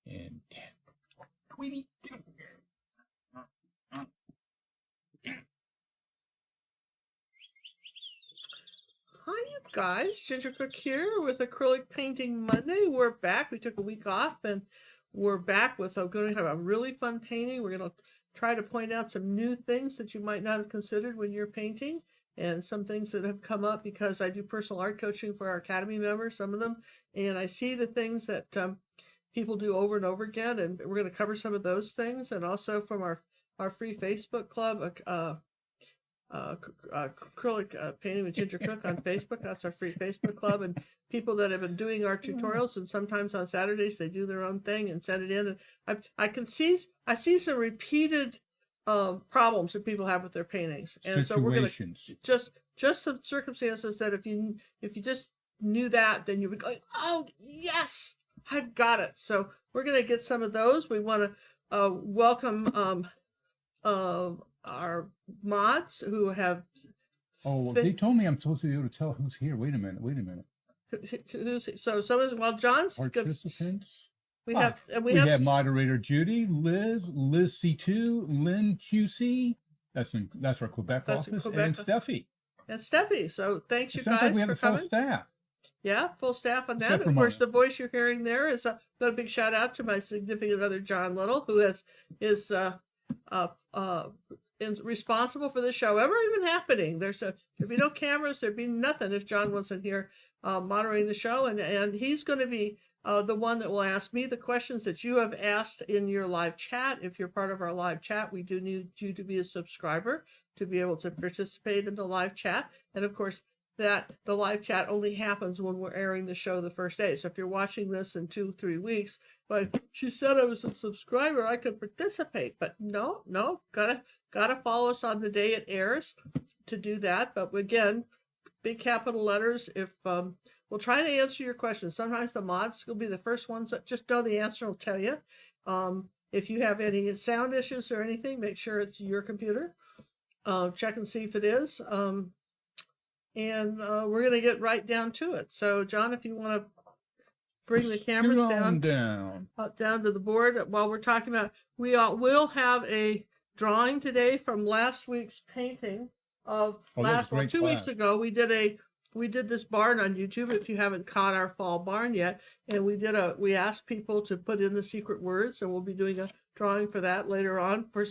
And 10, 20. Hi, you guys. Ginger Cook here with Acrylic Painting Monday. We're back. We took a week off, and we're back with going to have a really fun painting. We're going to try to point out some new things that you might not have considered when you're painting, and some things that have come up because I do personal art coaching for our Academy members, some of them, and I see the things that people do over and over again, and we're going to cover some of those things, and also from our free Facebook club, acrylic painting with Ginger Cook on Facebook. That's our free Facebook club, and people that have been doing our tutorials, and sometimes on Saturdays they do their own thing and send it in. And I see some repeated problems that people have with their paintings, and so we're going to just some circumstances that if you just knew that, then you would go, oh yes, I've got it. So we're going to get some of those. We want to welcome our mods who have. Oh, they told me I'm supposed to be able to tell who's here. Wait a minute. So some of John's participants. We have moderator Judy, Liz C2, Lynn QC. That's our Quebec office, and Steffi. And Steffi. So thanks you guys like we have for a full coming. Staff. Yeah, full staff on that. Of course, the voice you're hearing there is got a big shout out to my significant other, John Little, who is responsible for this show ever even happening. There'd be no cameras, there'd be nothing if John wasn't here moderating the show, and he's going to be the one that will ask me the questions that you have asked in your live chat. If you're part of our live chat, we do need you to be a subscriber to be able to participate in the live chat, and of course that the live chat only happens when we're airing the show the first day. So if you're watching this in 2-3 weeks, but she said I was a subscriber, I could participate. But no, gotta follow us on the day it airs to do that. But again, big capital letters. If we'll try to answer your questions. Sometimes the mods will be the first ones that just know the answer. Will tell you. If you have any sound issues or anything, make sure it's your computer. Check and see if it is. And we're going to get right down to it. So, John, if you want to bring the cameras down to the board while we're talking about, we will have a drawing today from last week's painting of 2 weeks ago. We did this barn on YouTube. If you haven't caught our fall barn yet, and we asked people to put in the secret words, and we'll be doing a drawing for that later on for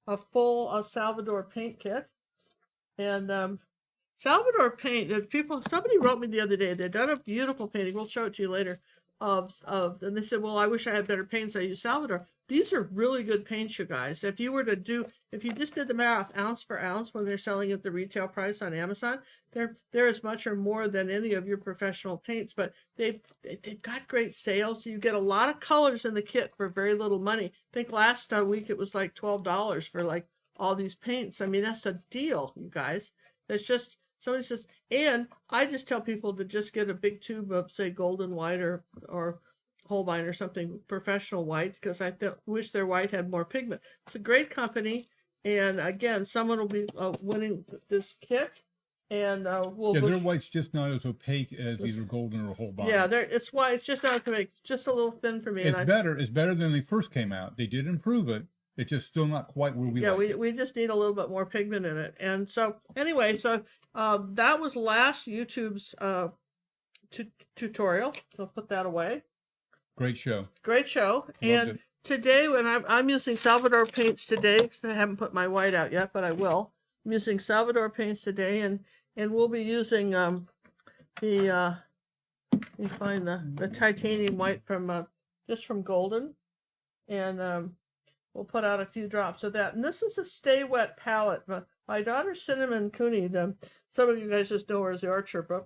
a full Salvador Paint kit. And Salvador Paint, somebody wrote me the other day, they'd done a beautiful painting, we'll show it to you later, and they said, well, I wish I had better paints, I use Salvador. These are really good paints, you guys. If you just did the math ounce for ounce when they're selling at the retail price on Amazon, they're as much or more than any of your professional paints, but they've got great sales. You get a lot of colors in the kit for very little money. I think last week it was like $12 for like all these paints. I mean, that's a deal, you guys. That's just, somebody says, and I just tell people to just get a big tube of, say, golden white or Holbein or something, professional white, because I wish their white had more pigment. It's a great company, and again, someone will be winning this kit, and their white's just not as opaque as either golden or Holbein. Yeah, it's white. It's just not opaque. It's just a little thin for me. It's better than they first came out. They did improve it. It's just still not quite where we like it. We just need a little bit more pigment in it. And so, anyway, that was last YouTube's tutorial. So I'll put that away. Great show. And today, when I'm using Salvador Paints today, because I haven't put my white out yet, but I will. I'm using Salvador Paints today, and we'll be using let me find the titanium white from just from Golden, and we'll put out a few drops of that. And this is a Stay Wet palette. My daughter, Cinnamon Cooney, some of you guys just know her as the art Sherpa.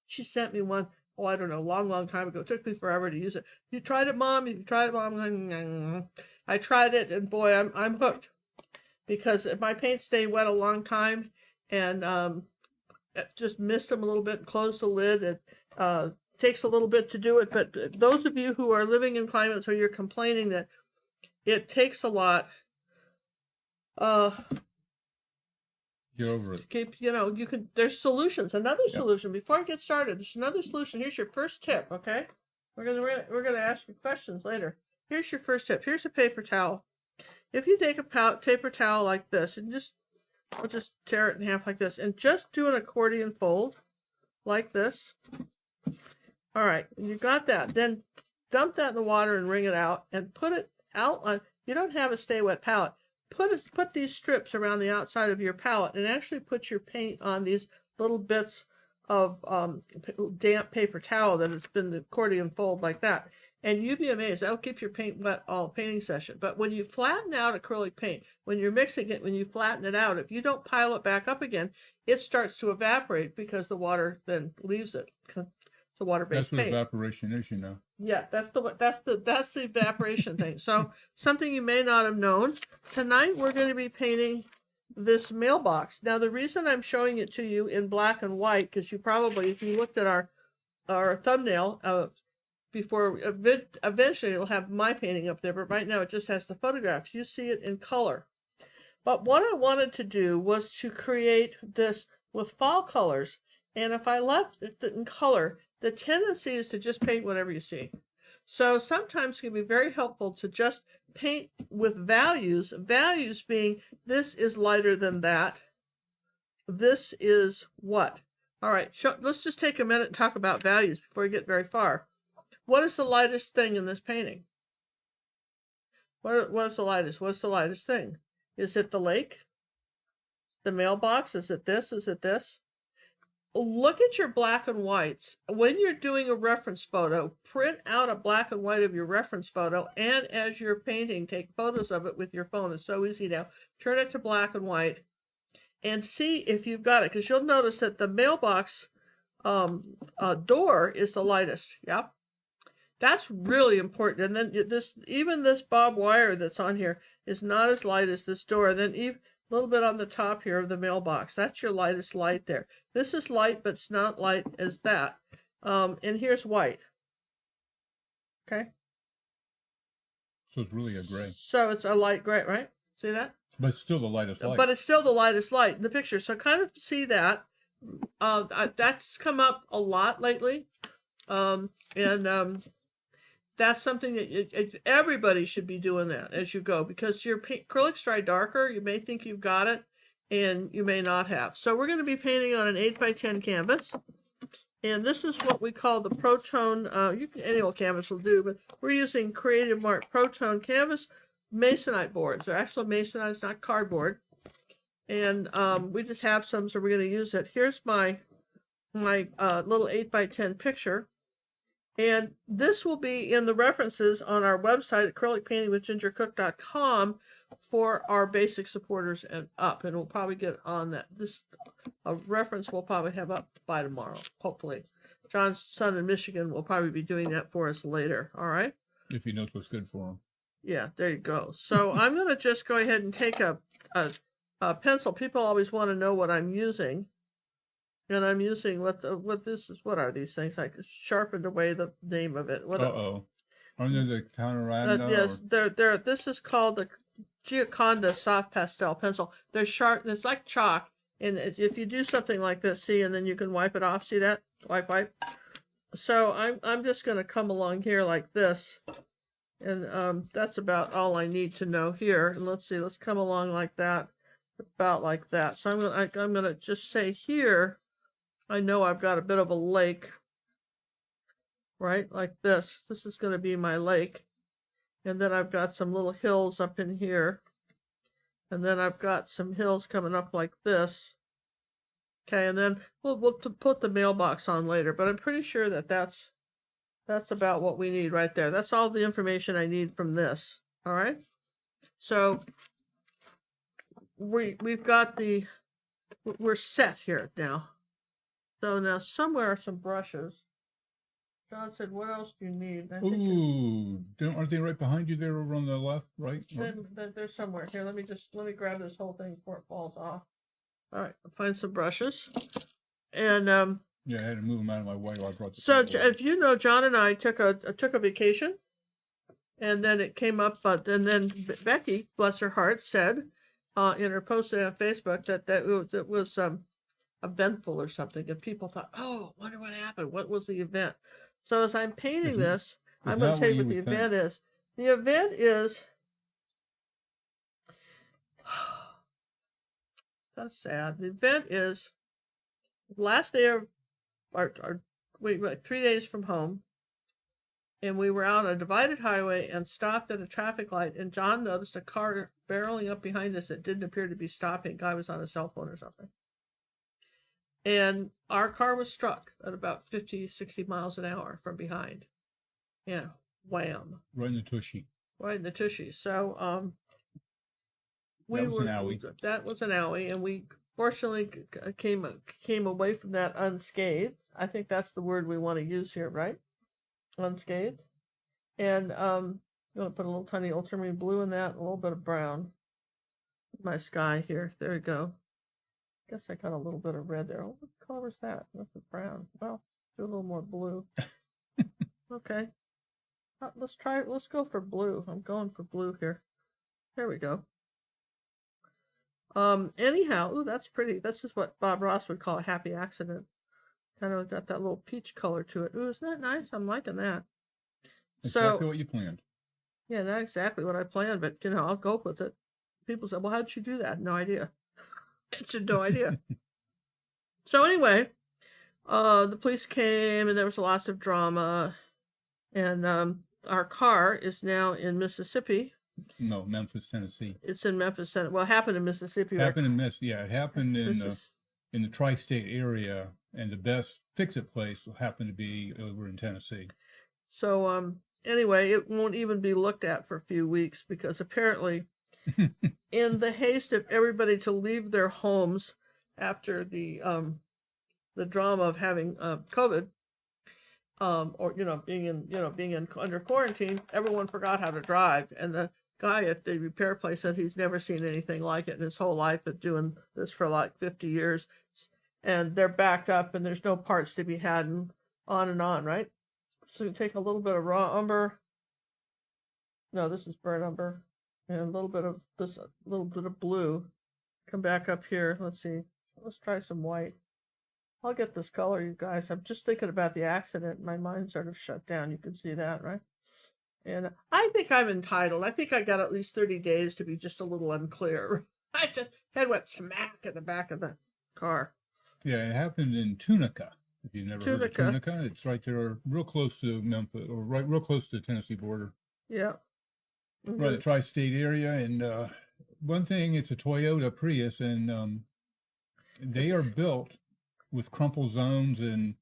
She sent me one, I don't know, long time ago. It took me forever to use it. You tried it, Mom? You tried it, Mom? I tried it, and boy, I'm hooked. Because if my paints stay wet a long time, and just mist them a little bit and close the lid, it takes a little bit to do it. But those of you who are living in climates where you're complaining that it takes a lot. Get over it. There's solutions. Another solution. Before I get started, there's another solution. Here's your first tip, okay? We're gonna ask you questions later. Here's your first tip. Here's a paper towel. If you take a paper towel like this and we'll just tear it in half like this and just do an accordion fold like this. All right, you got that. Then dump that in the water and wring it out and put it out on. You don't have a stay wet palette. Put these strips around the outside of your palette and actually put your paint on these little bits of damp paper towel that has been the accordion fold like that. And you'd be amazed. That'll keep your paint wet all painting session. But when you flatten out acrylic paint, when you're mixing it, when you flatten it out, if you don't pile it back up again, it starts to evaporate because the water then leaves it. It's a water-based paint. That's what evaporation is, you know. Yeah, that's the evaporation thing. So something you may not have known. Tonight we're going to be painting this mailbox. Now the reason I'm showing it to you in black and white, because you probably, if you looked at our thumbnail before, eventually it'll have my painting up there, but right now it just has the photographs. You see it in color. But what I wanted to do was to create this with fall colors. And if I left it in color, the tendency is to just paint whatever you see. So sometimes it can be very helpful to just paint with values. Values being, this is lighter than that. This is what? All right, let's just take a minute and talk about values before we get very far. What is the lightest thing in this painting? What's the lightest? What's the lightest thing? Is it the lake? The mailbox? Is it this? Is it this? Look at your black and whites. When you're doing a reference photo, print out a black and white of your reference photo, and as you're painting, take photos of it with your phone. It's so easy now. Turn it to black and white and see if you've got it, because you'll notice that the mailbox door is the lightest. Yep. That's really important. And then even this barbed wire that's on here is not as light as this door. Then even a little bit on the top here of the mailbox. That's your lightest light there. This is light, but it's not light as that. And here's white. Okay. So it's really a gray. So it's a light gray, right? See that? But it's still the lightest light. But it's still the lightest light in the picture. So kind of see that. That's come up a lot lately. That's something that everybody should be doing that as you go, because your acrylics dry darker. You may think you've got it, and you may not have. So we're going to be painting on an 8x10 canvas, and this is what we call the Protone. Any old canvas will do, but we're using Creative Mart Protone canvas masonite boards. They're actually masonite, it's not cardboard, and we just have some, so we're going to use it. Here's my little 8x10 picture. And this will be in the references on our website, acrylicpaintingwithgingercook.com, for our basic supporters and up. And we'll probably get on that. This reference we'll probably have up by tomorrow, hopefully. John's son in Michigan will probably be doing that for us later. All right? If he knows what's good for him. Yeah, there you go. So I'm going to just go ahead and take a pencil. People always want to know what I'm using. And I'm using what are these things? I sharpened away the name of it. Under the counter yes, they're this is called the Gioconda soft pastel pencil. They're sharp, and it's like chalk. And if you do something like this, see, and then you can wipe it off. See that? Wipe. So I'm just going to come along here like this, and that's about all I need to know here. And let's see, let's come along like that, about like that. So I'm gonna just say here. I know I've got a bit of a lake, right? Like this. This is going to be my lake. And then I've got some little hills up in here. And then I've got some hills coming up like this. Okay, and then we'll put the mailbox on later. But I'm pretty sure that that's about what we need right there. That's all the information I need from this. All right? So we've got we're set here now. So now somewhere are some brushes. John said, what else do you need? Aren't they right behind you there over on the left, right? They're somewhere. Here, let me grab this whole thing before it falls off. All right, I'll find some brushes. And yeah, I had to move them out of my way while I brought this. So if you know, John and I took a vacation, and then it came up, and then Becky, bless her heart, said in her post on Facebook that it was eventful or something, and people thought, oh, wonder what happened. What was the event? So as I'm painting this, I'm not going to tell what you you what the would think. event is. The event is, that's sad. The event is last day of we went 3 days from home, and we were out on a divided highway and stopped at a traffic light, and John noticed a car barreling up behind us that didn't appear to be stopping. Guy was on a cell phone or something. And our car was struck at about 50, 60 miles an hour from behind. Yeah, wham. Right in the tushy. Right in the tushy. So That was an owie. That was an owie, and we fortunately came away from that unscathed. I think that's the word we want to use here, right? Unscathed. And I'm going to put a little tiny ultramarine blue in that, a little bit of brown. My sky here. There we go. Guess I got a little bit of red there. Oh, what color is that? That's brown. Well, do a little more blue. Okay. Let's go for blue. I'm going for blue here. There we go. Anyhow, ooh, that's pretty. This is what Bob Ross would call a happy accident. Kind of got that little peach color to it. Ooh, isn't that nice? I'm liking that. Exactly what you planned. Yeah, not exactly what I planned, but I'll go with it. People say, well, how'd you do that? No idea. Just no idea. So anyway, the police came and there was lots of drama, and our car is now in Mississippi. No, Memphis, Tennessee. It's in Memphis, Tennessee. Well, it happened in Mississippi. It happened in the tri-state area, and the best fix-it place happened to be over in Tennessee. So anyway, it won't even be looked at for a few weeks because apparently, in the haste of everybody to leave their homes after the drama of having COVID, or being under quarantine, everyone forgot how to drive, and the guy at the repair place said he's never seen anything like it in his whole life of doing this for like 50 years, and they're backed up and there's no parts to be had, and on, right? So you take a little bit of raw umber. No, this is burnt umber, and a little bit of this, a little bit of blue. Come back up here. Let's see. Let's try some white. I'll get this color, you guys. I'm just thinking about the accident. My mind sort of shut down. You can see that, right? And I think I'm entitled. I think I got at least 30 days to be just a little unclear. I just head went smack in the back of the car. Yeah, it happened in Tunica. If you've never heard of Tunica, it's right there, real close to Memphis, or real close to the Tennessee border. Yeah. Mm-hmm. Right, the tri-state area. And one thing, it's a Toyota Prius, and they are built with crumple zones, and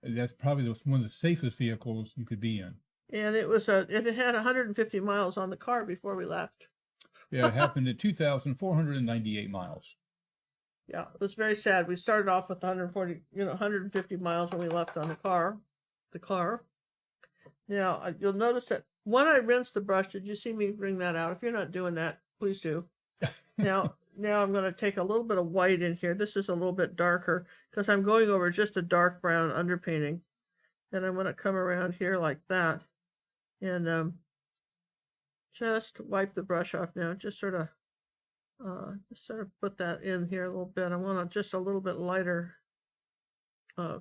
that's probably one of the safest vehicles you could be in. And it had 150 miles on the car before we left. Yeah, it happened at 2,498 miles. Yeah, it was very sad. We started off with 150 miles when we left on the car. Now, you'll notice that when I rinsed the brush, did you see me bring that out? If you're not doing that, please do. Now I'm going to take a little bit of white in here. This is a little bit darker because I'm going over just a dark brown underpainting. And I'm going to come around here like that. And just wipe the brush off now. Just sort of put that in here a little bit. I want just a little bit lighter. So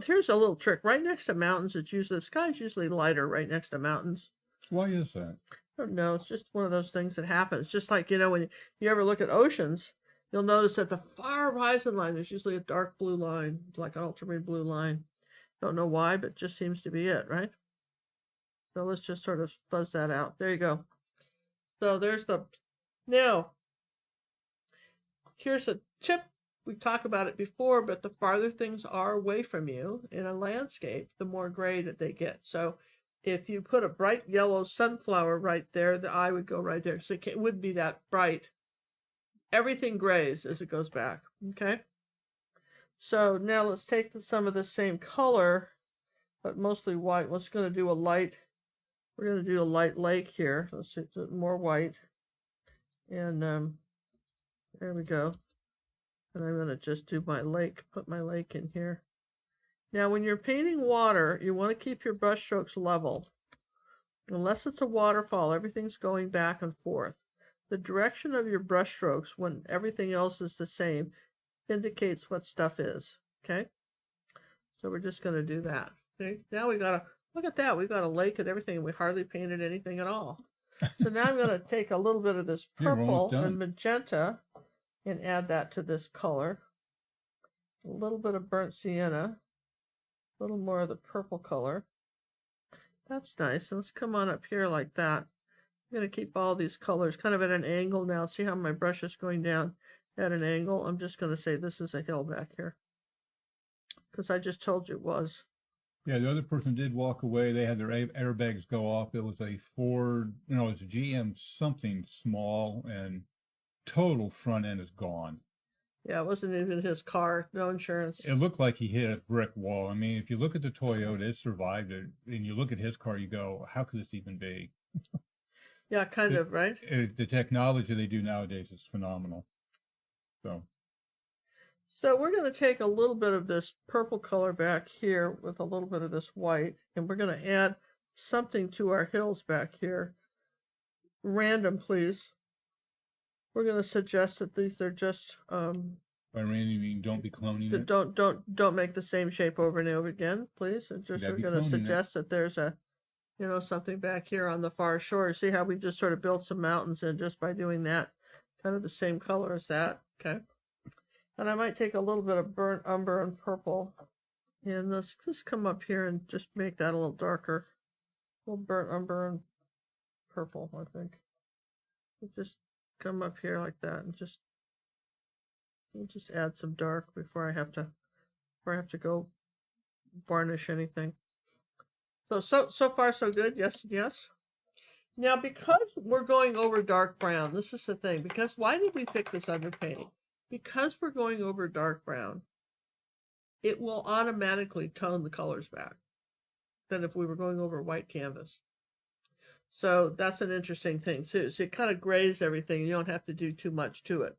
here's a little trick. Right next to mountains, the sky's usually lighter right next to mountains. Why is that? I don't know. It's just one of those things that happens. Just like, when you ever look at oceans, you'll notice that the far horizon line, there's usually a dark blue line, like an ultramarine blue line. Don't know why, but it just seems to be it, right? So let's just sort of fuzz that out. There you go. So now, here's a tip. We talked about it before, but the farther things are away from you in a landscape, the more gray that they get. So if you put a bright yellow sunflower right there, the eye would go right there. So it wouldn't be that bright. Everything grays as it goes back, okay? So now let's take some of the same color, but mostly white. We're going to do a light lake here. Let's see, more white. And there we go. And I'm going to just do my lake, put my lake in here. Now, when you're painting water, you want to keep your brush strokes level. Unless it's a waterfall, everything's going back and forth. The direction of your brush strokes, when everything else is the same, indicates what stuff is, okay? So we're just going to do that. See, now we got a, look at that. We've got a lake and everything. And we hardly painted anything at all. So now I'm going to take a little bit of this Yeah, we're almost purple done. and magenta and add that to this color. A little bit of burnt sienna. A little more of the purple color. That's nice. Let's come on up here like that. I'm going to keep all these colors kind of at an angle now. See how my brush is going down at an angle? I'm just going to say this is a hill back here, because I just told you it was. Yeah, the other person did walk away. They had their airbags go off. It was a Ford, you know, it's a GM something small, and total front end is gone. Yeah, it wasn't even his car. No insurance. It looked like he hit a brick wall. I mean, if you look at the Toyota, it survived it, and you look at his car, you go, how could this even be? Yeah, kind of, right? The technology they do nowadays is phenomenal. So we're going to take a little bit of this purple color back here with a little bit of this white, and we're going to add something to our hills back here. Random, please. We're going to suggest that these are just By random, you mean don't be cloning it? don't make the same shape over and over again, please. And just we're going to suggest that there's a, you know, something back here on the far shore. See how we just sort of built some mountains in just by doing that, kind of the same color as that. Okay. And I might take a little bit of burnt umber and purple, and let's just come up here and just make that a little darker. A little burnt umber and purple, I think. We'll just come up here like that and just add some dark before I have to go varnish anything. So far so good. Yes, yes. Now, because we're going over dark brown, this is the thing. Because why did we pick this underpainting? Because we're going over dark brown, it will automatically tone the colors back than if we were going over white canvas. So that's an interesting thing too. So it kind of grays everything. You don't have to do too much to it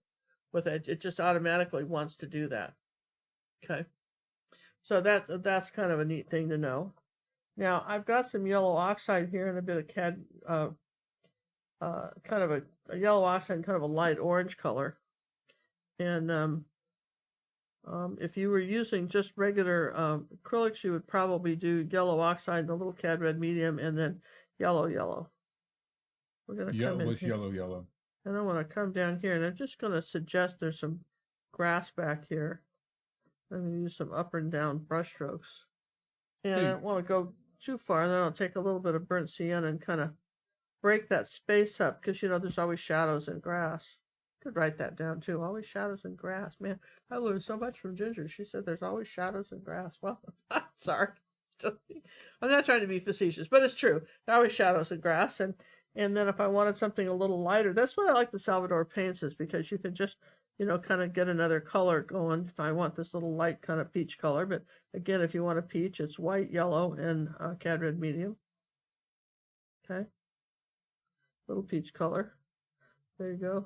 with it. It just automatically wants to do that. Okay. So that's kind of a neat thing to know. Now I've got some yellow oxide here and a bit of kind of a yellow oxide and kind of a light orange color. And if you were using just regular acrylics, you would probably do yellow oxide and a little cad red medium, and then yellow. We're going to come in here. Yellow. And I want to come down here, and I'm just going to suggest there's some grass back here. I'm going to use some up and down brush strokes. And I don't want to go too far, and then I'll take a little bit of burnt sienna and kind of break that space up, because, you know, there's always shadows in grass. Could write that down too. Always shadows in grass. Man, I learned so much from Ginger. She said there's always shadows in grass. Well, sorry. I'm not trying to be facetious, but it's true. There are always shadows in grass. And then if I wanted something a little lighter, that's why I like the Salvador Paints, is because you can just, you know, kind of get another color going. If I want this little light kind of peach color, but again, if you want a peach, it's white, yellow, and cad red medium. Okay. Little peach color. There you go.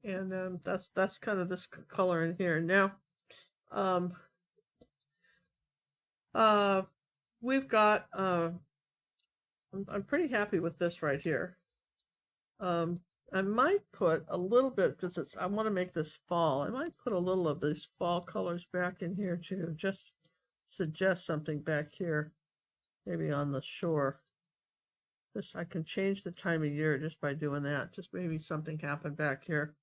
And that's kind of this color in here. Now, we've got, I'm pretty happy with this right here. I might put a little bit, because I want to make this fall. I might put a little of these fall colors back in here too. Just suggest something back here, maybe on the shore. Just, I can change the time of year just by doing that. Just maybe something happened back here.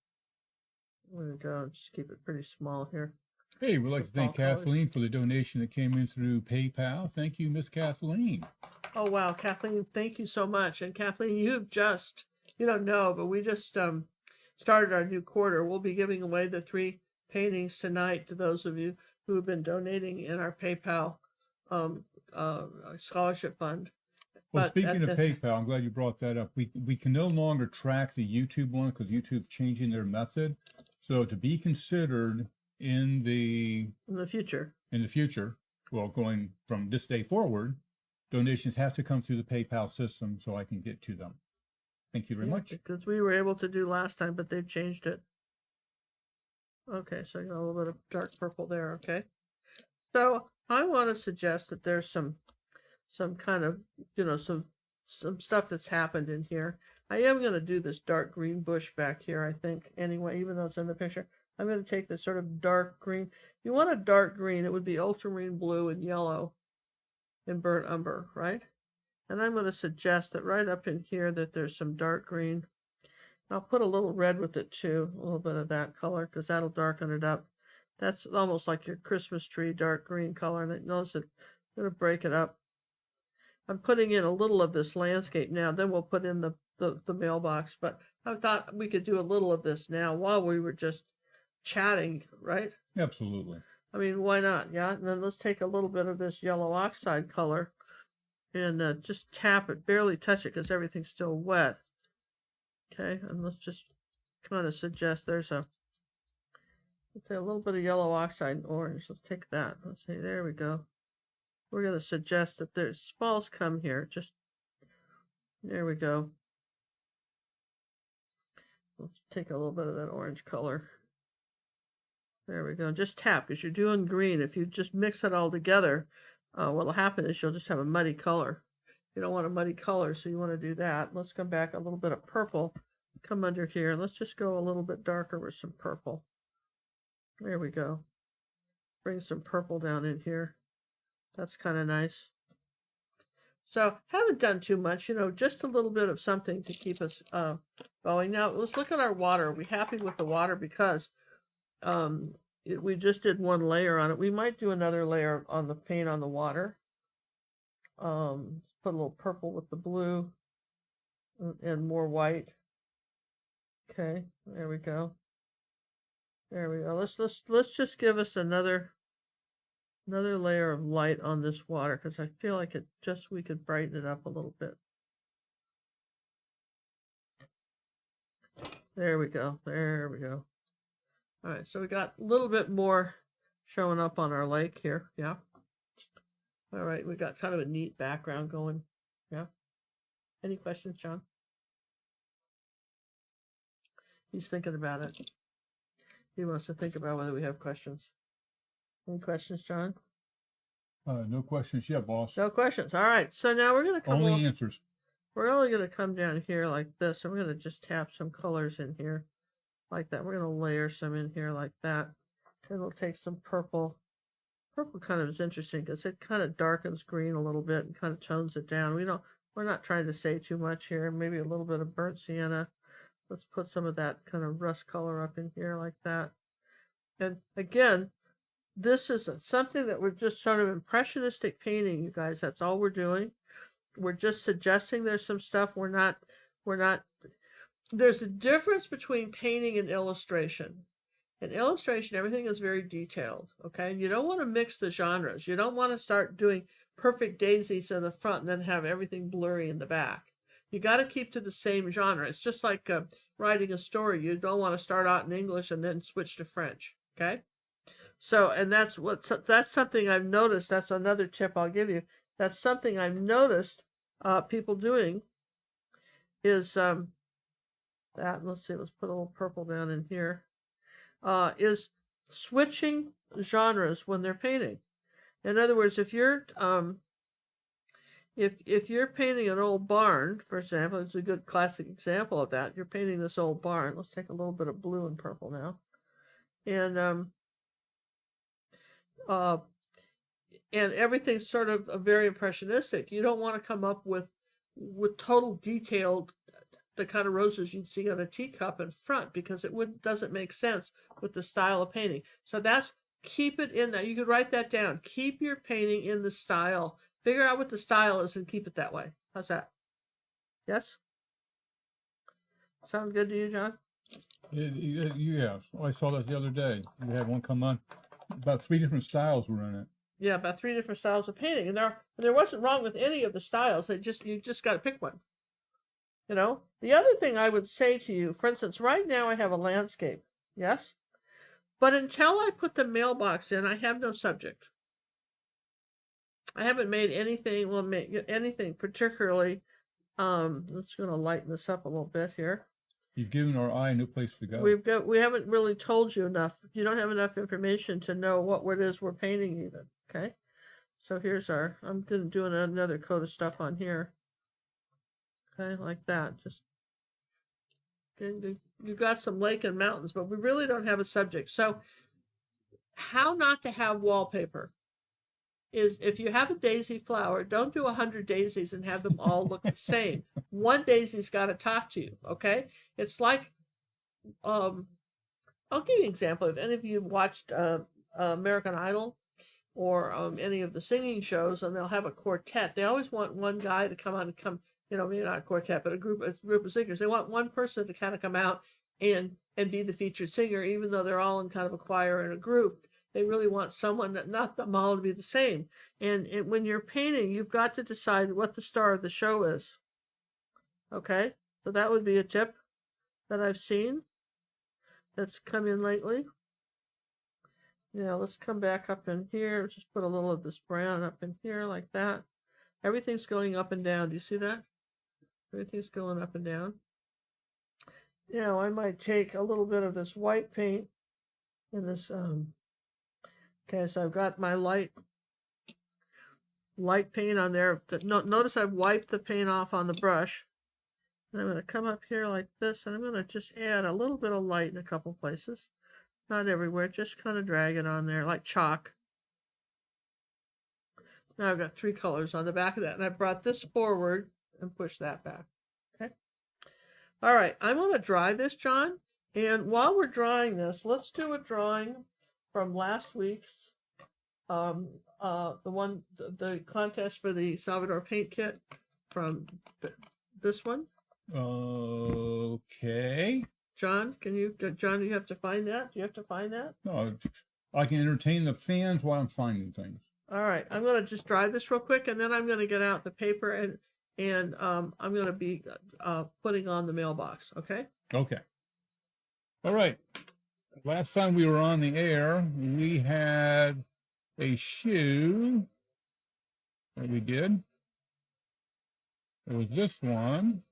There we go. Just keep it pretty small here. Hey, we'd like to thank Kathleen for the donation that came in through PayPal. Thank you, Miss Kathleen. Oh, wow. Kathleen, thank you so much. And Kathleen, you've just, you don't know, but we just started our new quarter. We'll be giving away the 3 paintings tonight to those of you who have been donating in our PayPal scholarship fund. Well, speaking of PayPal, I'm glad you brought that up. We can no longer track the YouTube one because YouTube's changing their method. So to be considered in the future, well, going from this day forward, donations have to come through the PayPal system so I can get to them. Thank you very much. Because we were able to do last time, but they've changed it. Okay, so I got a little bit of dark purple there. Okay, so I want to suggest that there's some kind of, you know, some stuff that's happened in here. I am going to do this dark green bush back here, I think, anyway, even though it's in the picture. I'm going to take this sort of dark green. You want a dark green, it would be ultramarine blue and yellow. in burnt umber, right? And I'm going to suggest that right up in here that there's some dark green. I'll put a little red with it too, a little bit of that color, because that'll darken it up. That's almost like your Christmas tree dark green color, and notice it, I'm going to break it up. I'm putting in a little of this landscape now, then we'll put in the mailbox, but I thought we could do a little of this now while we were just chatting, right? Absolutely. I mean, why not? Yeah, and then let's take a little bit of this yellow oxide color and just tap it, barely touch it because everything's still wet. Okay, and let's just kind of suggest there's a little bit of yellow oxide and orange. Let's take that. Let's see, there we go. We're going to suggest that there's falls come here. Just, there we go. Let's take a little bit of that orange color. There we go. Just tap, because you're doing green. If you just mix it all together, what'll happen is you'll just have a muddy color. You don't want a muddy color, so you want to do that. Let's come back a little bit of purple. Come under here, and let's just go a little bit darker with some purple. There we go. Bring some purple down in here. That's kind of nice. So, haven't done too much, just a little bit of something to keep us going. Now, let's look at our water. Are we happy with the water? Because we just did one layer on it. We might do another layer on the paint on the water. Put a little purple with the blue and more white. Okay, there we go. There we go. Let's just give us another layer of light on this water, because I feel like we could brighten it up a little bit. There we go. There we go. All right, so we got a little bit more showing up on our lake here. Yeah. All right, we got kind of a neat background going. Yeah. Any questions, John? He's thinking about it. He wants to think about whether we have questions. Any questions, John? No questions yet, boss. No questions. All right, so now we're going to come Only answers. We're only going to come down here like this, and we're going to just tap some colors in here like that. We're going to layer some in here like that. And we'll take some purple. Purple kind of is interesting because it kind of darkens green a little bit and kind of tones it down. We're not trying to say too much here. Maybe a little bit of burnt sienna. Let's put some of that kind of rust color up in here like that. And again, this is something that we're just sort of impressionistic painting, you guys. That's all we're doing. We're just suggesting there's some stuff. We're not, there's a difference between painting and illustration. In illustration, everything is very detailed, okay? And you don't want to mix the genres. You don't want to start doing perfect daisies in the front and then have everything blurry in the back. You got to keep to the same genre. It's just like writing a story. You don't want to start out in English and then switch to French, okay? So, and that's something I've noticed. That's another tip I'll give you. That's something I've noticed people doing is that, let's see, let's put a little purple down in here, is switching genres when they're painting. In other words, if you're painting an old barn, for example, it's a good classic example of that. You're painting this old barn. Let's take a little bit of blue and purple now. And everything's sort of very impressionistic. You don't want to come up with total detailed, the kind of roses you'd see on a teacup in front, because it doesn't make sense with the style of painting. So keep it in that. You could write that down. Keep your painting in the style. Figure out what the style is and keep it that way. How's that? Yes? Sound good to you, John? Yeah. I saw that the other day. We had one come on. About 3 different styles were in it. Yeah, about 3 different styles of painting. And there wasn't wrong with any of the styles. You just got to pick one. The other thing I would say to you, for instance, right now I have a landscape. Yes? But until I put the mailbox in, I have no subject. I haven't made anything, anything particularly, let's going to lighten this up a little bit here. You've given our eye a new place to go. We haven't really told you enough. You don't have enough information to know what it is we're painting even, okay? So here's I'm doing another coat of stuff on here. Okay, like that. Just, you've got some lake and mountains, but we really don't have a subject. So how not to have wallpaper is if you have a daisy flower, don't do 100 daisies and have them all look the same. One daisy's got to talk to you, okay? It's like, I'll give you an example. If any of you watched American Idol or any of the singing shows, and they'll have a quartet, they always want one guy to come on and come, maybe not a quartet, but a group of singers. They want one person to kind of come out and be the featured singer, even though they're all in kind of a choir and a group. They really want someone that not them all to be the same. And when you're painting, you've got to decide what the star of the show is. Okay, so that would be a tip that I've seen that's come in lately. Let's come back up in here. Just put a little of this brown up in here like that. Everything's going up and down. Do you see that? Everything's going up and down. I might take a little bit of this white paint and this, okay, so I've got my light paint on there. Notice I've wiped the paint off on the brush. And I'm going to come up here like this, and I'm going to just add a little bit of light in a couple places. Not everywhere, just kind of drag it on there like chalk. Now I've got 3 colors on the back of that, and I brought this forward and pushed that back. Okay. All right, I'm going to dry this, John. And while we're drying this, let's do a drawing from last week's, the contest for the Salvador Paint kit from this one. Okay. John, do you have to find that? Do you have to find that? No, I can entertain the fans while I'm finding things. All right, I'm going to just dry this real quick, and then I'm going to get out the paper and I'm going to be putting on the mailbox. Okay. Okay. All right. Last time we were on the air, we had a shoe that we did. It was this one.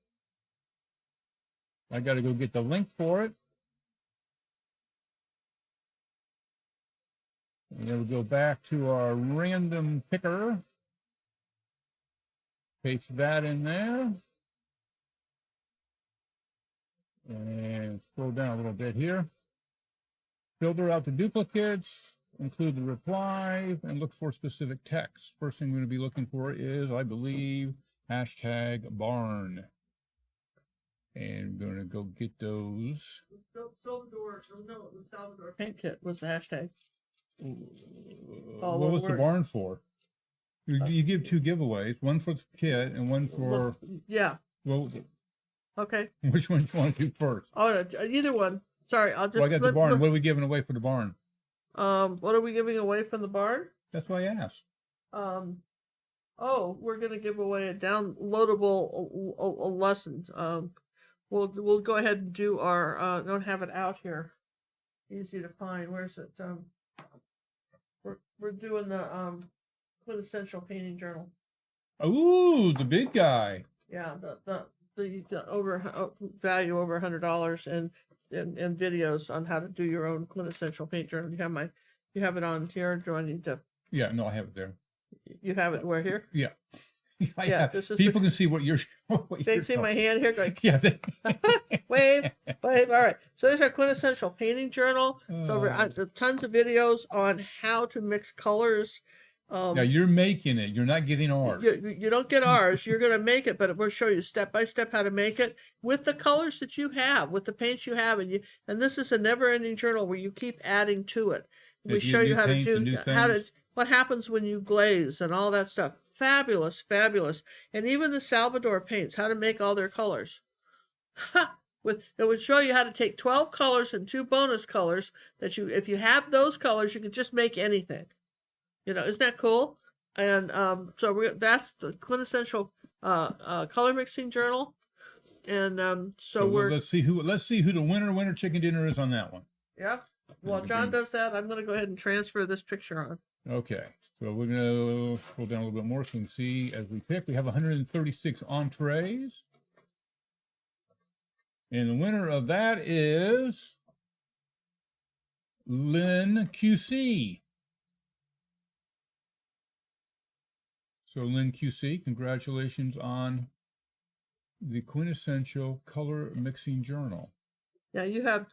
I got to go get the link for it. And then we'll go back to our random picker. Paste that in there. And scroll down a little bit here. Filter out the duplicates, include the reply, and look for specific text. First thing we're going to be looking for is, I believe, #barn. And we're going to go get those. Salvador Paint kit was the hashtag. What was the barn for? You give 2 giveaways, one for the kit and one for... Yeah. Well, okay. Which one do you want to do first? Oh, either one. Sorry, I'll just... Well, I got the barn. What are we giving away for the barn? What are we giving away from the barn? That's why I asked. We're going to give away a downloadable lesson. We'll go ahead and do our, don't have it out here. Easy to find. Where's it? We're doing the quintessential painting journal. Ooh, the big guy. Yeah, the value over $100 and videos on how to do your own quintessential paint journal. You have it on here. Do I need to? Yeah, no, I have it there. You have it where here? Yeah. This is people can see what you're. They see my hand here, like yeah. wave. All right. So there's our quintessential painting journal. There's tons of videos on how to mix colors. Now you're making it. You're not getting ours. You don't get ours. You're going to make it, but we'll show you step by step how to make it with the colors that you have, with the paints you have, and this is a never-ending journal where you keep adding to it. We show you how to do what happens when you glaze and all that stuff. Fabulous. And even the Salvador paints, how to make all their colors. It would show you how to take 12 colors and 2 bonus colors that if you have those colors, you can just make anything. Isn't that cool? And that's the quintessential color mixing journal. And so let's see who the winner chicken dinner is on that one. Yep. While John does that, I'm going to go ahead and transfer this picture on. Okay, so we're going to scroll down a little bit more so we can see as we pick. We have 136 entrees. And the winner of that is Lynn QC. So Lynn QC, congratulations on the quintessential color mixing journal. Yeah, you have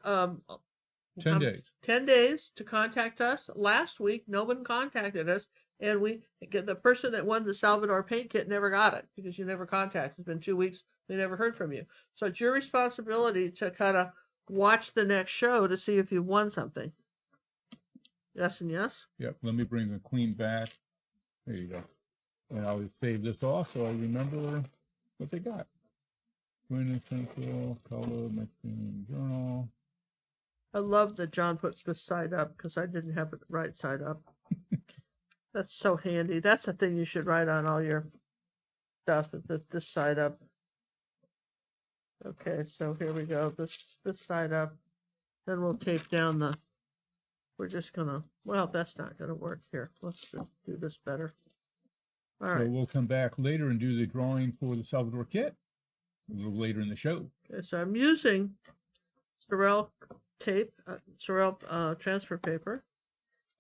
10 days. 10 days to contact us. Last week, no one contacted us, And the person that won the Salvador Paint kit never got it because you never contacted. It's been 2 weeks. They never heard from you. So it's your responsibility to kind of watch the next show to see if you've won something. Yes and yes? Yep. Let me bring the queen back. There you go. And I'll save this off so I remember what they got. Queen Essential, Color, Mixing Journal. I love that John puts this side up because I didn't have it right side up. That's so handy. That's the thing you should write on all your stuff, this side up. Okay, so here we go. This side up. Then we'll tape down the, we're just gonna, well, that's not gonna work here. Let's just do this better. All right. So we'll come back later and do the drawing for the Salvador kit a little later in the show. Okay, so I'm using Sorel tape, Sorel transfer paper,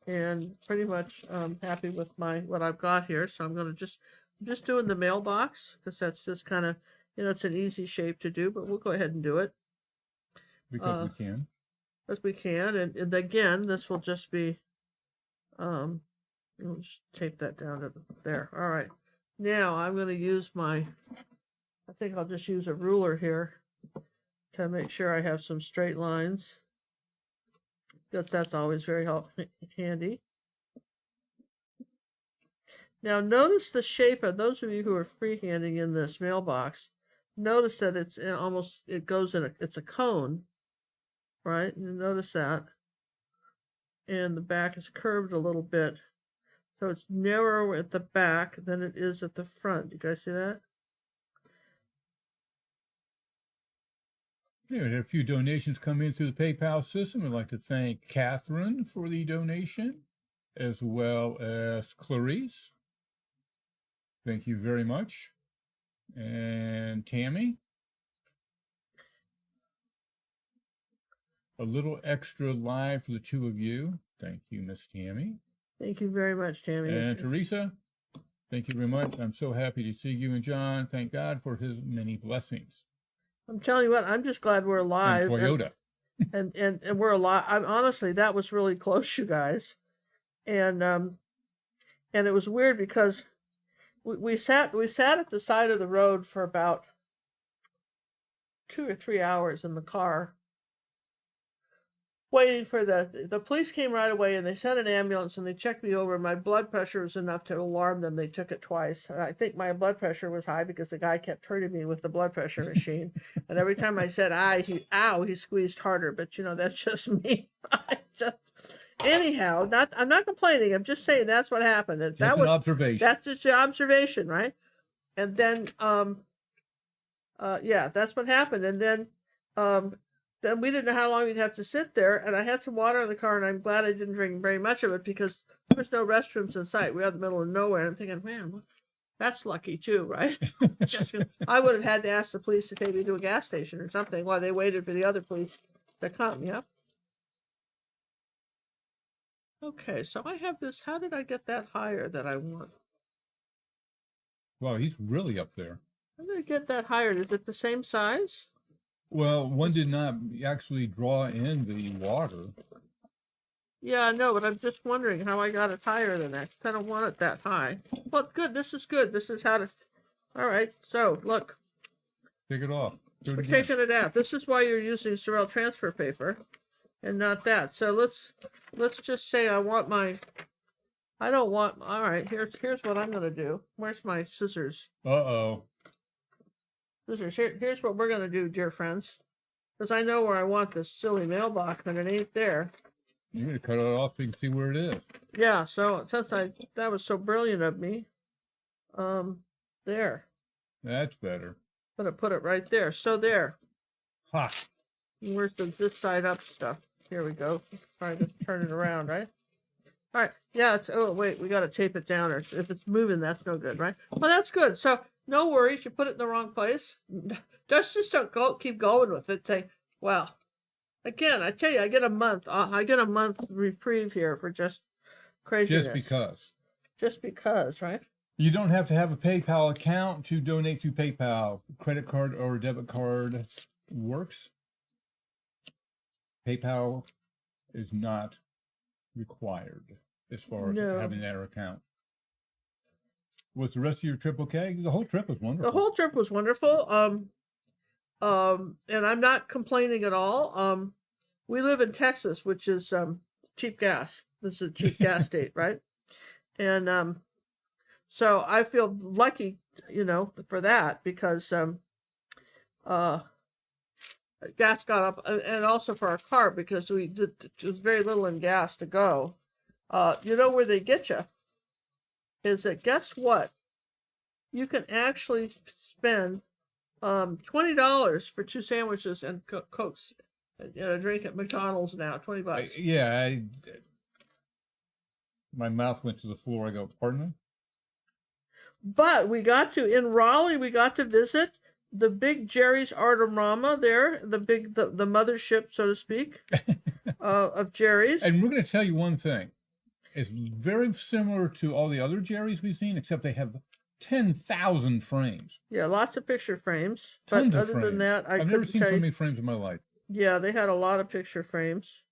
and pretty much happy with what I've got here. So I'm gonna just doing the mailbox because that's just kind of, it's an easy shape to do, but we'll go ahead and do it Because we can. as we can. And again, this will just be, we'll just tape that down to there. All right. Now I'm going to use I think I'll just use a ruler here to make sure I have some straight lines. Because that's always very handy. Now notice the shape of those of you who are freehanding in this mailbox. Notice that it's it's a cone, right? You notice that. And the back is curved a little bit. So it's narrower at the back than it is at the front. You guys see that? Yeah, we had a few donations come in through the PayPal system. I'd like to thank Catherine for the donation, as well as Clarice. Thank you very much. And Tammy. A little extra live for the two of you. Thank you, Miss Tammy. Thank you very much, Tammy. And Teresa, thank you very much. I'm so happy to see you and John. Thank God for his many blessings. I'm telling you what, I'm just glad we're alive. And Toyota. And we're alive. Honestly, that was really close, you guys. And it was weird because we sat at the side of the road for about 2 or 3 hours in the car waiting for the police came right away, and they sent an ambulance and they checked me over. My blood pressure was enough to alarm them. They took it twice. I think my blood pressure was high because the guy kept hurting me with the blood pressure machine. And every time I said ow, he squeezed harder. But that's just me. Anyhow, I'm not complaining. I'm just saying that's what happened. That's an observation. That's just an observation, right? And then yeah, that's what happened. And then we didn't know how long we'd have to sit there. And I had some water in the car, and I'm glad I didn't drink very much of it because there's no restrooms in sight. We're out in the middle of nowhere. And I'm thinking, man, that's lucky too, right? I would have had to ask the police to take me to a gas station or something while they waited for the other police to come. Yeah. Okay, so I have this. How did I get that higher that I want? Wow, he's really up there. How did I get that higher? Is it the same size? Well, one did not actually draw in the water. Yeah, I know, but I'm just wondering how I got it higher than that. I don't want it that high. Well, good. This is good. This is how to. All right. So look. Take it off. Do it We're again. taking it out. This is why you're using Sorel transfer paper, and not that. So let's just say I want my. I don't want. All right. Here's what I'm gonna do. Where's my scissors? Uh-oh. Scissors. Here's what we're gonna do, dear friends, because I know where I want this silly mailbox, and it ain't there. You're going to cut it off so you can see where it is. Yeah, so since that was so brilliant of me, there. That's better. I'm gonna put it right there. So there. Ha! Where's this side up stuff? Here we go. Trying to turn it around, right? All right. Yeah, oh wait, we gotta tape it down, or if it's moving, that's no good, right? Well, that's good. So no worries, you put it in the wrong place. Just don't keep going with it. Say, well, again, I tell you, I get a month reprieve here for just craziness. Just because, right? You don't have to have a PayPal account to donate through PayPal. Credit card or debit card works. PayPal is not required as far as having that account. Was the rest of your trip okay? The whole trip was wonderful. The whole trip was wonderful. And I'm not complaining at all. We live in Texas, which is cheap gas. This is a cheap gas state, right? And so I feel lucky, for that, because gas got up, and also for our car, because it was very little in gas to go. Where they get you is that, guess what? You can actually spend $20 for 2 sandwiches and Cokes, a drink at McDonald's now, $20. My mouth went to the floor. I go, pardon me? But in Raleigh, we got to visit the big Jerry's Artorama there, the mothership, so to speak, of Jerry's. And we're going to tell you one thing. It's very similar to all the other Jerry's we've seen, except they have 10,000 frames. Yeah, lots of picture frames. Tons but of other frames. than that, I've never seen so many frames in my life. Yeah, they had a lot of picture frames.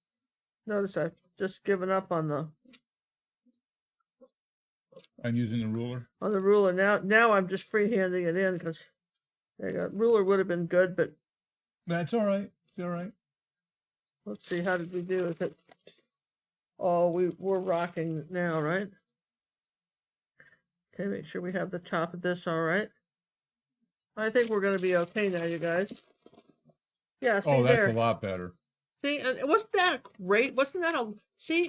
Notice I've just given up on the... I'm using the ruler. On the ruler. Now I'm just freehanding it in, because ruler would have been good, but... That's all right. It's all right. Let's see, how did we do with it? Oh, we're rocking now, right? Okay, make sure we have the top of this all right. I think we're going to be okay now, you guys. Yeah, see that's there. a lot better. See, and wasn't that great? Wasn't that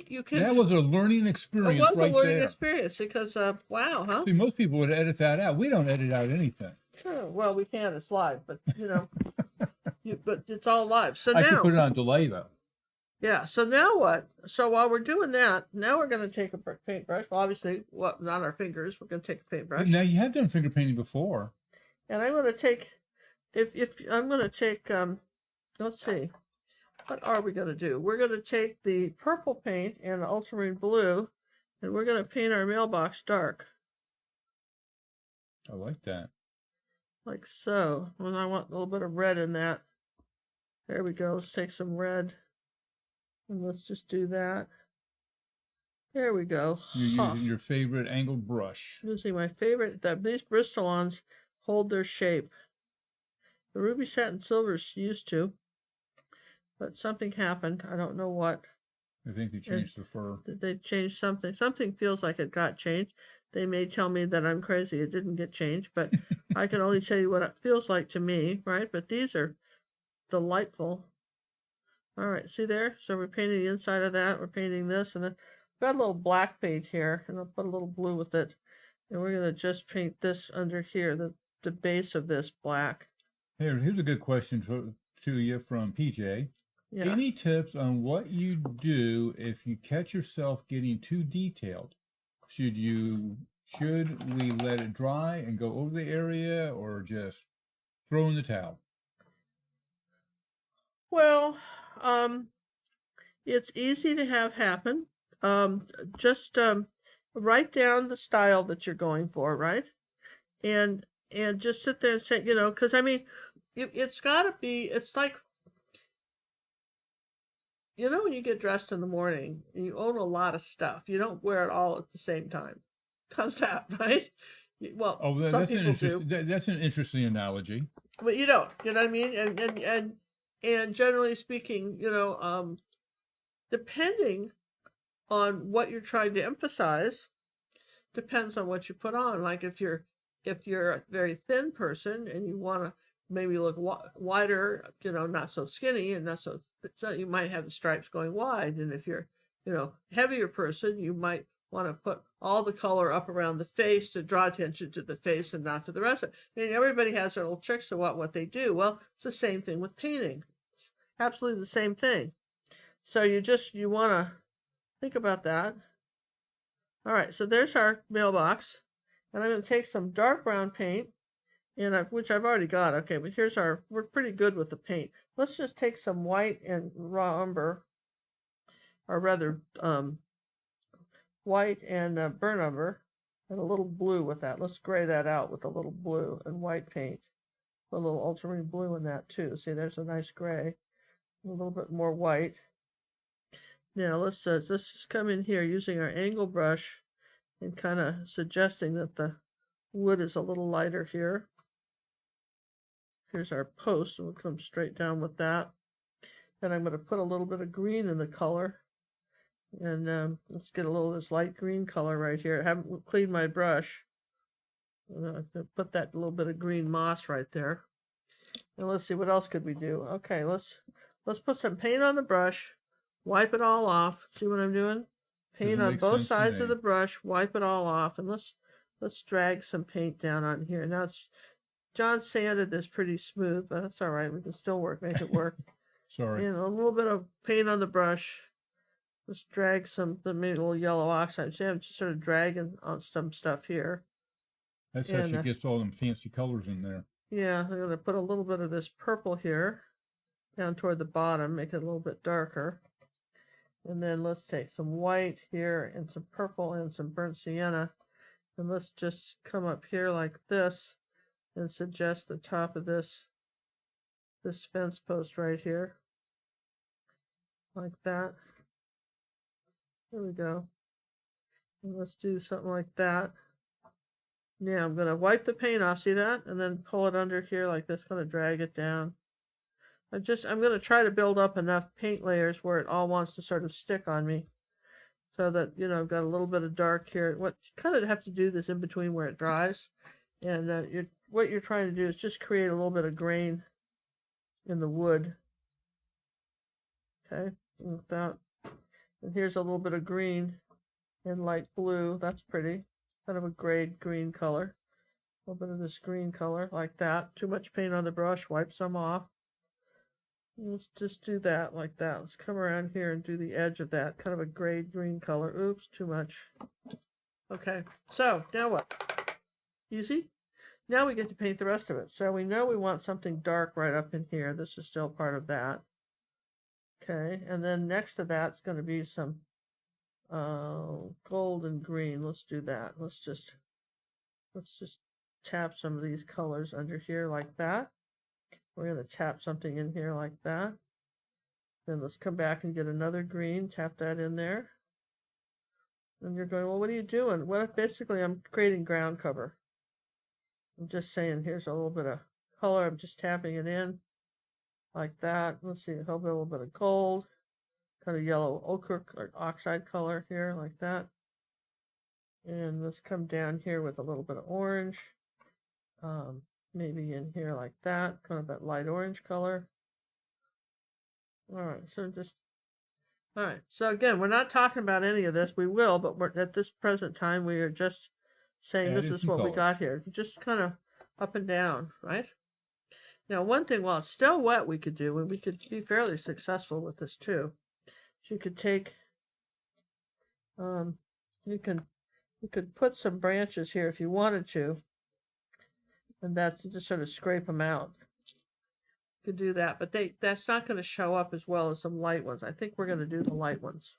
you can... That was a learning experience right there. It was a learning experience, because, wow, huh? See, most people would edit that out. We don't edit out anything. Oh, well, we can, it's live, but, but it's all live. So I now... could put it on delay, though. Yeah, so now what? So while we're doing that, now we're going to take a paintbrush. Well, obviously, not our fingers. We're going to take a paintbrush. Now, you have done finger painting before. And I'm going to take, let's see, what are we going to do? We're going to take the purple paint and the ultramarine blue, and we're going to paint our mailbox dark. I like that. Like so. And I want a little bit of red in that. There we go. Let's take some red. And let's just do that. There we go. You're using your favorite angled brush. Using my favorite. These Bristol-ons hold their shape. The ruby satin silvers used to, but something happened. I don't know what. I think they changed the fur. Did they change something? Something feels like it got changed. They may tell me that I'm crazy. It didn't get changed, but I can only tell you what it feels like to me, right? But these are delightful. All right, see there? So we're painting the inside of that. We're painting this, and then I've got a little black paint here, and I'll put a little blue with it. And we're going to just paint this under here, the base of this black. Here's a good question to you from PJ. Yeah. Any tips on what you do if you catch yourself getting too detailed? Should we let it dry and go over the area, or just throw in the towel? Well, it's easy to have happen. Just write down the style that you're going for, right? And just sit there and say, because I mean, it's got to be. It's like, when you get dressed in the morning and you own a lot of stuff, you don't wear it all at the same time. How's that, right? Well, some people do. That's an interesting analogy. But you don't. You know what I mean? And generally speaking, depending on what you're trying to emphasize, depends on what you put on. Like if you're a very thin person and you want to maybe look wider, not so skinny and not so you might have the stripes going wide. And if you're, heavier person, you might want to put all the color up around the face to draw attention to the face and not to the rest of it. I mean, everybody has their little tricks to what they do. Well, it's the same thing with painting. Absolutely the same thing. So you want to think about that. All right, so there's our mailbox. And I'm going to take some dark brown paint, which I've already got. Okay, but we're pretty good with the paint. Let's just take some white and raw umber, or rather, white and burnt umber, and a little blue with that. Let's gray that out with a little blue and white paint. A little ultramarine blue in that too. See, there's a nice gray. A little bit more white. Now let's just come in here using our angle brush and kind of suggesting that the wood is a little lighter here. Here's our post, and we'll come straight down with that. Then I'm going to put a little bit of green in the color. And let's get a little of this light green color right here. I haven't cleaned my brush. I'm going to put that little bit of green moss right there. And let's see, what else could we do? Okay, let's put some paint on the brush, wipe it all off. See what I'm doing? Paint on both sides of the brush, wipe it all off, and let's drag some paint down on here. Now John sanded this pretty smooth, but that's all right. We can still make it work. Sorry. And a little bit of paint on the brush. Let's drag maybe a little yellow oxide. See, I'm just sort of dragging on some stuff here. That's how she gets all them fancy colors in there. Yeah, I'm going to put a little bit of this purple here down toward the bottom, make it a little bit darker. And then let's take some white here and some purple and some burnt sienna. And let's just come up here like this and suggest the top of this fence post right here. Like that. There we go. And let's do something like that. Now I'm going to wipe the paint off, see that? And then pull it under here like this, going to drag it down. I'm going to try to build up enough paint layers where it all wants to sort of stick on me. So that, I've got a little bit of dark here. What you kind of have to do this in between where it dries. And what you're trying to do is just create a little bit of grain in the wood. Okay, like that. And here's a little bit of green and light blue. That's pretty. Kind of a gray green color. A little bit of this green color like that. Too much paint on the brush, wipe some off. Let's just do that like that. Let's come around here and do the edge of that. Kind of a gray green color. Oops, too much. Okay, so now what? Easy? Now we get to paint the rest of it. So we know we want something dark right up in here. This is still part of that. Okay, and then next to that's going to be some gold and green. Let's do that. Let's just tap some of these colors under here like that. We're going to tap something in here like that. Then let's come back and get another green. Tap that in there. And you're going, well, what are you doing? Well, basically, I'm creating ground cover. I'm just saying, here's a little bit of color. I'm just tapping it in like that. Let's see, a little bit of gold. Kind of yellow ochre or oxide color here like that. And let's come down here with a little bit of orange. Maybe in here like that, kind of that light orange color. All right, so again, we're not talking about any of this. We will, but at this present time, we are just saying this is what we got here. Just kind of up and down, right? Now, one thing, while it's still wet, we could do, and we could be fairly successful with this too. You could take, you could put some branches here if you wanted to, and that you just sort of scrape them out. You could do that, but that's not going to show up as well as some light ones. I think we're going to do the light ones.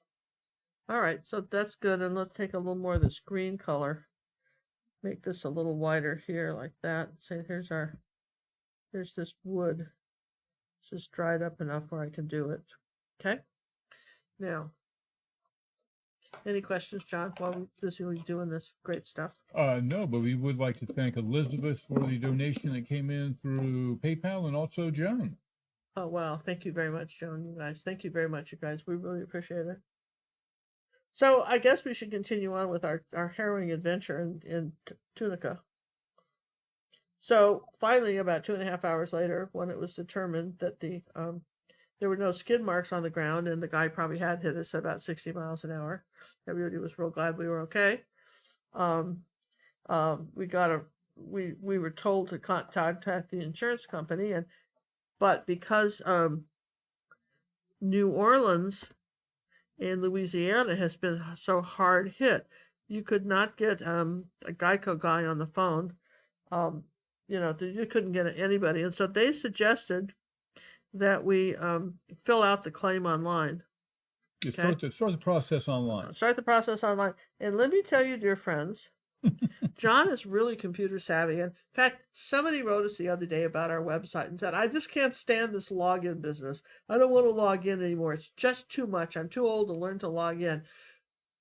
All right, so that's good, and let's take a little more of this green color. Make this a little wider here like that. Say, here's this wood. It's just dried up enough where I can do it. Okay. Now, any questions, John, while we're busy doing this great stuff? No, but we would like to thank Elizabeth for the donation that came in through PayPal, and also Joan. Oh, wow. Thank you very much, Joan, you guys. Thank you very much, you guys. We really appreciate it. So I guess we should continue on with our harrowing adventure in Tunica. So finally, about 2.5 hours later, when it was determined that there were no skid marks on the ground, and the guy probably had hit us at about 60 miles an hour. Everybody was real glad we were okay. We were told to contact the insurance company, but because New Orleans and Louisiana has been so hard hit, you could not get a Geico guy on the phone. You couldn't get anybody, and so they suggested that we fill out the claim online. Okay? Start the process online. Start the process online. And let me tell you, dear friends, John is really computer savvy. In fact, somebody wrote us the other day about our website and said, I just can't stand this login business. I don't want to log in anymore. It's just too much. I'm too old to learn to log in.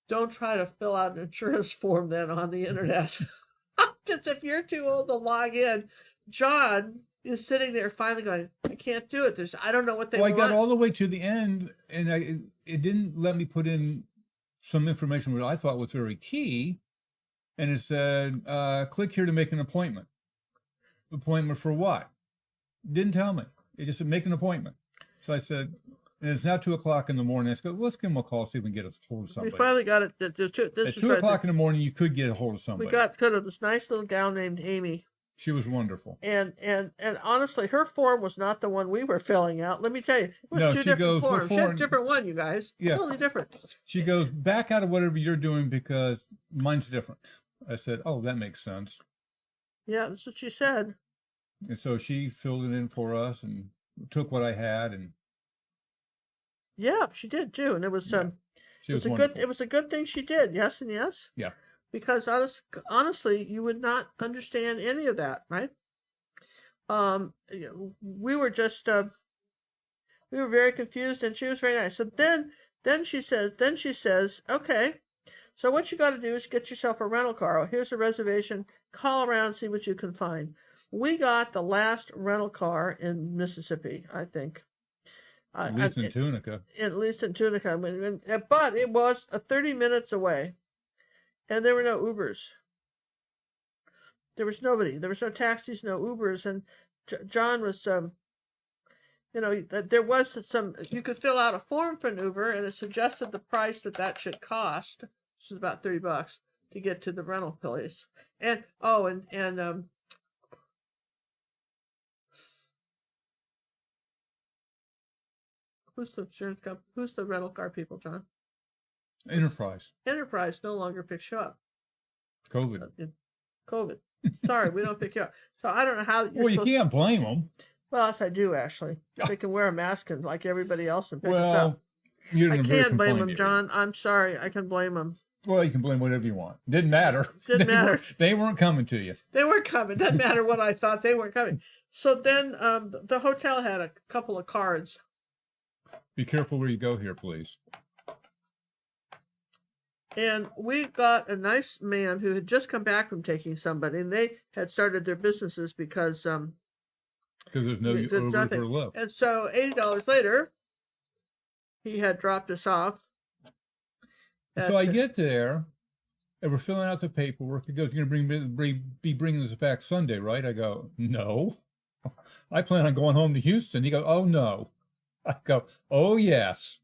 Don't try to fill out an insurance form then on the internet. Because if you're too old to log in, John is sitting there finally going, I can't do it. I don't know what they Well, I want. got all the way to the end, and it didn't let me put in some information that I thought was very key. And it said, click here to make an appointment. Appointment for what? Didn't tell me. It just said, make an appointment. So I said, and it's now 2:00 in the morning. I said, well, let's give him a call, see if we can get a hold of somebody. We finally got it. At 2:00 in the morning, you could get a hold of somebody. We got kind of this nice little gal named Amy. She was wonderful. And honestly, her form was not the one we were filling out. Let me tell you, it was two different forms. She had a different one, you guys. Yeah. Totally different. She goes, back out of whatever you're doing because mine's different. I said, oh, that makes sense. Yeah, that's what she said. And so she filled it in for us and took what I had, and yeah, she did too. And it was it was a good thing she did. Yes and yes. Yeah. Because honestly, you would not understand any of that, right? We were just we were very confused, and she was very nice. So then she says, okay, so what you got to do is get yourself a rental car. Oh, here's a reservation. Call around, see what you can find. We got the last rental car in Mississippi, I think. At least in Tunica. At least in Tunica. But it was 30 minutes away. And there were no Ubers. There was nobody. There was no taxis, no Ubers. And John was, there was you could fill out a form for an Uber, and it suggested the price that should cost, which is about $30 to get to the rental place. And, who's the insurance company? Who's the rental car people, John? Enterprise. Enterprise no longer picks you up. COVID. Sorry, we don't pick you up. So I don't know how. Well, you can't blame them. Well, yes, I do actually. They can wear a mask and like everybody else and pick us up. I can't blame them, John. I'm sorry. I can blame them. Well, you can blame whatever you want. Didn't matter. Didn't matter. They weren't coming to you. They weren't coming. Doesn't matter what I thought. They weren't coming. So then the hotel had a couple of cards. Be careful where you go here, please. And we got a nice man who had just come back from taking somebody, and they had started their businesses because there's no Uber for Lyft. And so $80 later, he had dropped us off. So I get there, and we're filling out the paperwork. He goes, "You're going to be bringing us back Sunday, right?" I go, "No, I plan on going home to Houston." He goes, "Oh no." I go, "Oh yes."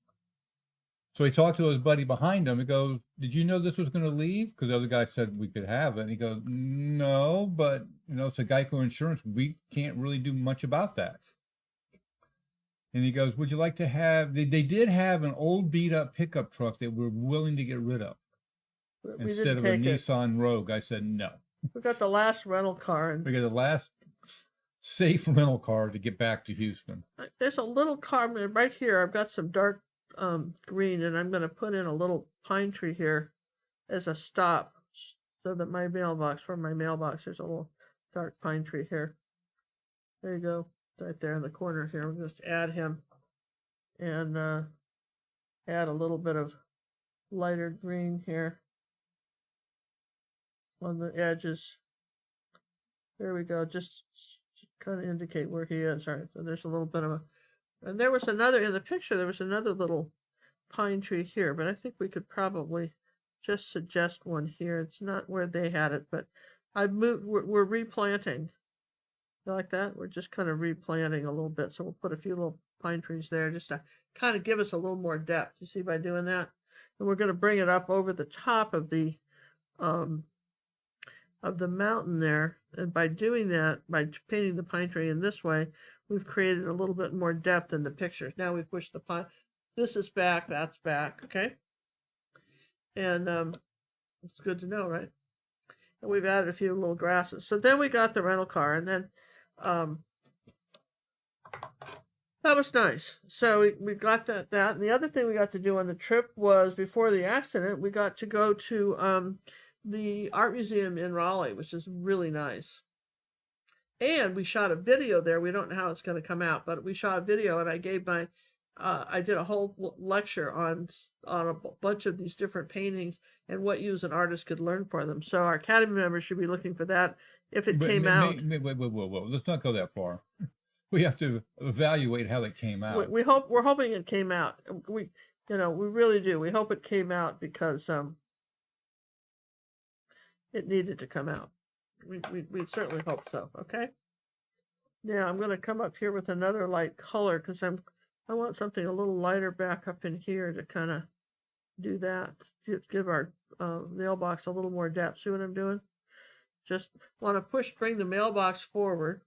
So he talked to his buddy behind him. He goes, "Did you know this was going to leave?" Because the other guy said we could have it. And he goes, "No, but it's a Geico insurance. We can't really do much about that." And he goes, "Would you like to have?" They did have an old beat up pickup truck that we're willing to get rid of instead of a Nissan Rogue. I said no. We got the last rental car. We got the last safe rental car to get back to Houston. There's a little car right here. I've got some dark green, and I'm going to put in a little pine tree here as a stop so that my mailbox, there's a little dark pine tree here. There you go, right there in the corner here. We'll just add him and add a little bit of lighter green here on the edges. There we go, just kind of indicate where he is. All right, so there's a little bit of a, and there was another, in the picture, there was another little pine tree here, but I think we could probably just suggest one here. It's not where they had it, but we're replanting. You like that? We're just kind of replanting a little bit. So we'll put a few little pine trees there just to kind of give us a little more depth. You see by doing that? And we're going to bring it up over the top of the mountain there. And by doing that, by painting the pine tree in this way, we've created a little bit more depth in the pictures. Now we push the pine. This is back, that's back, okay? And it's good to know, right? And we've added a few little grasses. So then we got the rental car, and then that was nice. So we got that. And the other thing we got to do on the trip was, before the accident, we got to go to the art museum in Raleigh, which is really nice. And we shot a video there. We don't know how it's going to come out, but we shot a video, and I gave my I did a whole lecture on a bunch of these different paintings and what you as an artist could learn for them. So our Academy members should be looking for that if it came out. Wait, let's not go that far. We have to evaluate how it came out. We're hoping it came out. We really do. We hope it came out because it needed to come out. We certainly hope so. Okay. Now I'm going to come up here with another light color because I want something a little lighter back up in here to kind of do that. Give our mailbox a little more depth. See what I'm doing? Just want to bring the mailbox forward.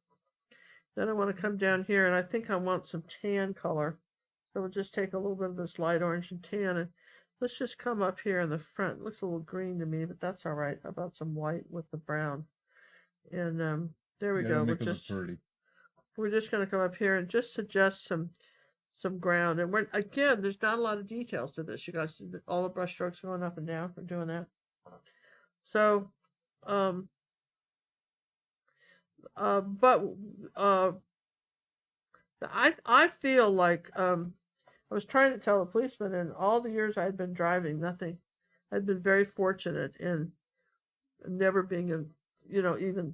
Then I want to come down here, and I think I want some tan color. So we'll just take a little bit of this light orange and tan, and let's just come up here in the front. It looks a little green to me, but that's all right. How about some white with the brown? And there we go. We're just going to come up here and just suggest some ground. And again, there's not a lot of details to this. You guys see all the brush strokes going up and down for doing that. So, I feel like I was trying to tell the policeman in all the years I had been driving, nothing. I'd been very fortunate in never being even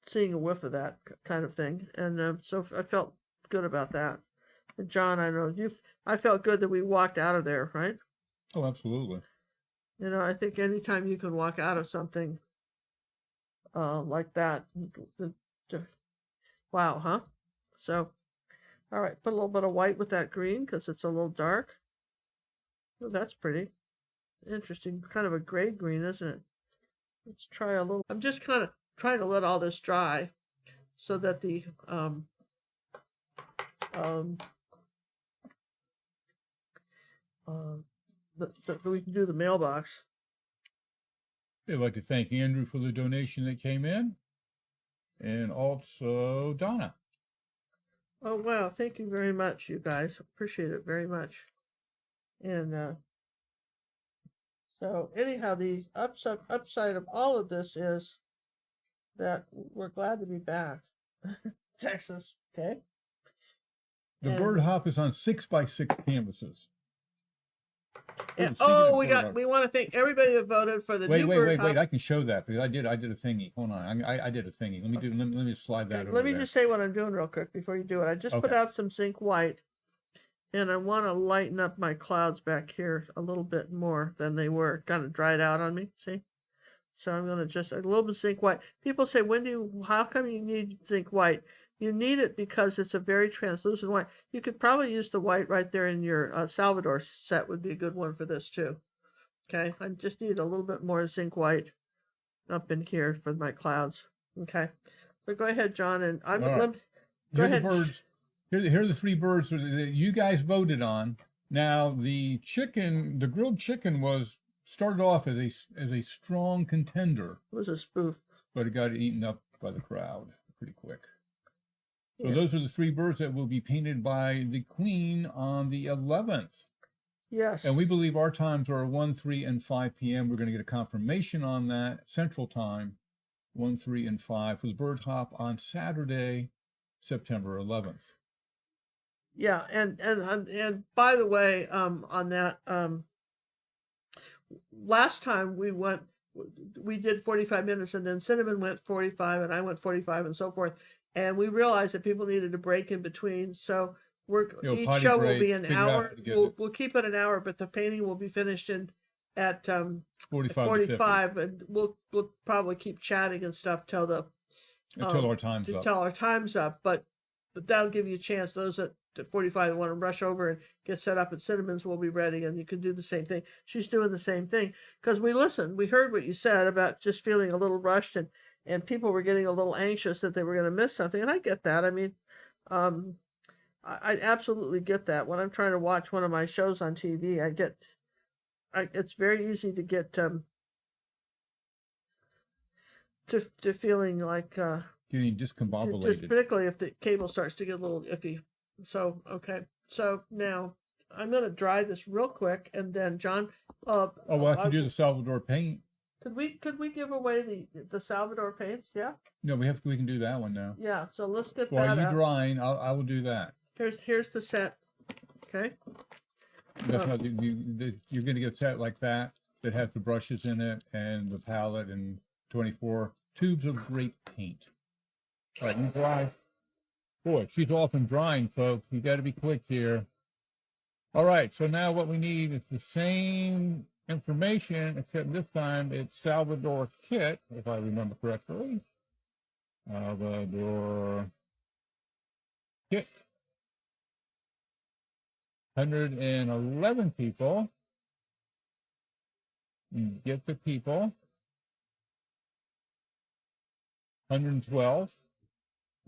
seeing a whiff of that kind of thing, and so I felt good about that. And John, I know I felt good that we walked out of there, right? Oh, absolutely. I think anytime you can walk out of something like that, wow, huh? So, all right, put a little bit of white with that green because it's a little dark. Oh, that's pretty interesting, kind of a gray green, isn't it? Let's try a little. I'm just kind of trying to let all this dry so that we can do the mailbox. I'd like to thank Andrew for the donation that came in, and also Donna. Oh, wow. Thank you very much, you guys. Appreciate it very much. And so anyhow, the upside of all of this is that we're glad to be back. Texas, okay? The bird hop is on 6x6 canvases. And, we want to thank everybody that voted for the new bird hop. Wait, I can show that because I did a thingy. Hold on. I did a thingy. Let me slide that over. Let me just say what I'm doing real quick before you do it. I just put out some zinc white, and I want to lighten up my clouds back here a little bit more than they were. Kind of dried out on me, see? So I'm going to just a little bit of zinc white. People say, how come you need zinc white? You need it because it's a very translucent white. You could probably use the white right there in your Salvador set would be a good one for this too. Okay, I just need a little bit more zinc white up in here for my clouds. Okay, so go ahead, John, and go ahead. The birds. Here are the three birds that you guys voted on. Now the grilled chicken started off as a strong contender. It was a spoof, but it got eaten up by the crowd pretty quick. So those are the three birds that will be painted by the Queen on the 11th. Yes. And we believe our times are 1, 3, and 5 p.m. We're going to get a confirmation on that Central Time, 1, 3, and 5 for the bird hop on Saturday, September 11th. Yeah, and by the way, on that, last time we did 45 minutes, and then Cinnamon went 45, and I went 45, and so forth. And we realized that people needed a break in between, so each show will be an hour. We'll keep it an hour, but the painting will be finished at 45, and we'll probably keep chatting and stuff till our time's up. But that'll give you a chance. Those at 45 that want to rush over and get set up at Cinnamon's will be ready, and you can do the same thing. She's doing the same thing because we listened. We heard what you said about just feeling a little rushed and people were getting a little anxious that they were going to miss something. And I get that. I mean, I absolutely get that. When I'm trying to watch one of my shows on TV, it's very easy to get to feeling like getting discombobulated. Particularly if the cable starts to get a little iffy. So, okay. So now I'm going to dry this real quick, and then John. I can do the Salvador Paint. Could we give away the Salvador paints? Yeah. No, we can do that one now. Yeah. So let's get that. While you're drying, I will do that. Here's the set. Okay. That's how you're going to get set like that has the brushes in it and the palette and 24 tubes of great paint. All right, you dry. Boy, she's off and drying, folks. You got to be quick here. All right, so now what we need is the same information, except this time it's Salvador Kit, if I remember correctly. Salvador Kit. 111 people. Get the people. 112.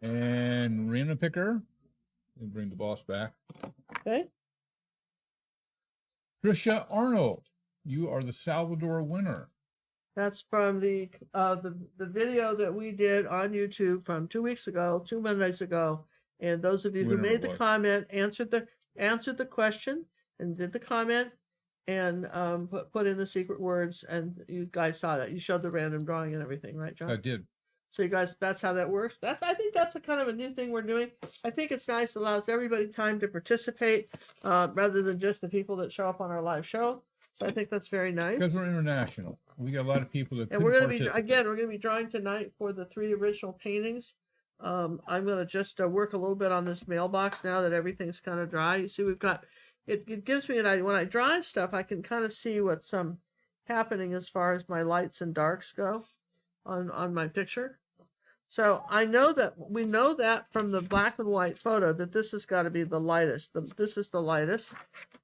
And random picker. And bring the boss back. Okay. Trisha Arnold, you are the Salvador winner. That's from the video that we did on YouTube from 2 weeks ago, 2 Mondays ago. And those of you who made the comment answered the question and did the comment and put in the secret words, and you guys saw that. You showed the random drawing and everything, right, John? I did. So you guys, that's how that works. I think that's a kind of a new thing we're doing. I think it's nice. It allows everybody time to participate rather than just the people that show up on our live show. So I think that's very nice. Because we're international. We got a lot of people that. And we're going to be drawing tonight for the 3 original paintings. I'm going to just work a little bit on this mailbox now that everything's kind of dry. You see, we've got, it gives me an idea. When I draw stuff, I can kind of see what's happening as far as my lights and darks go on my picture. So we know that from the black and white photo that this has got to be the lightest. This is the lightest.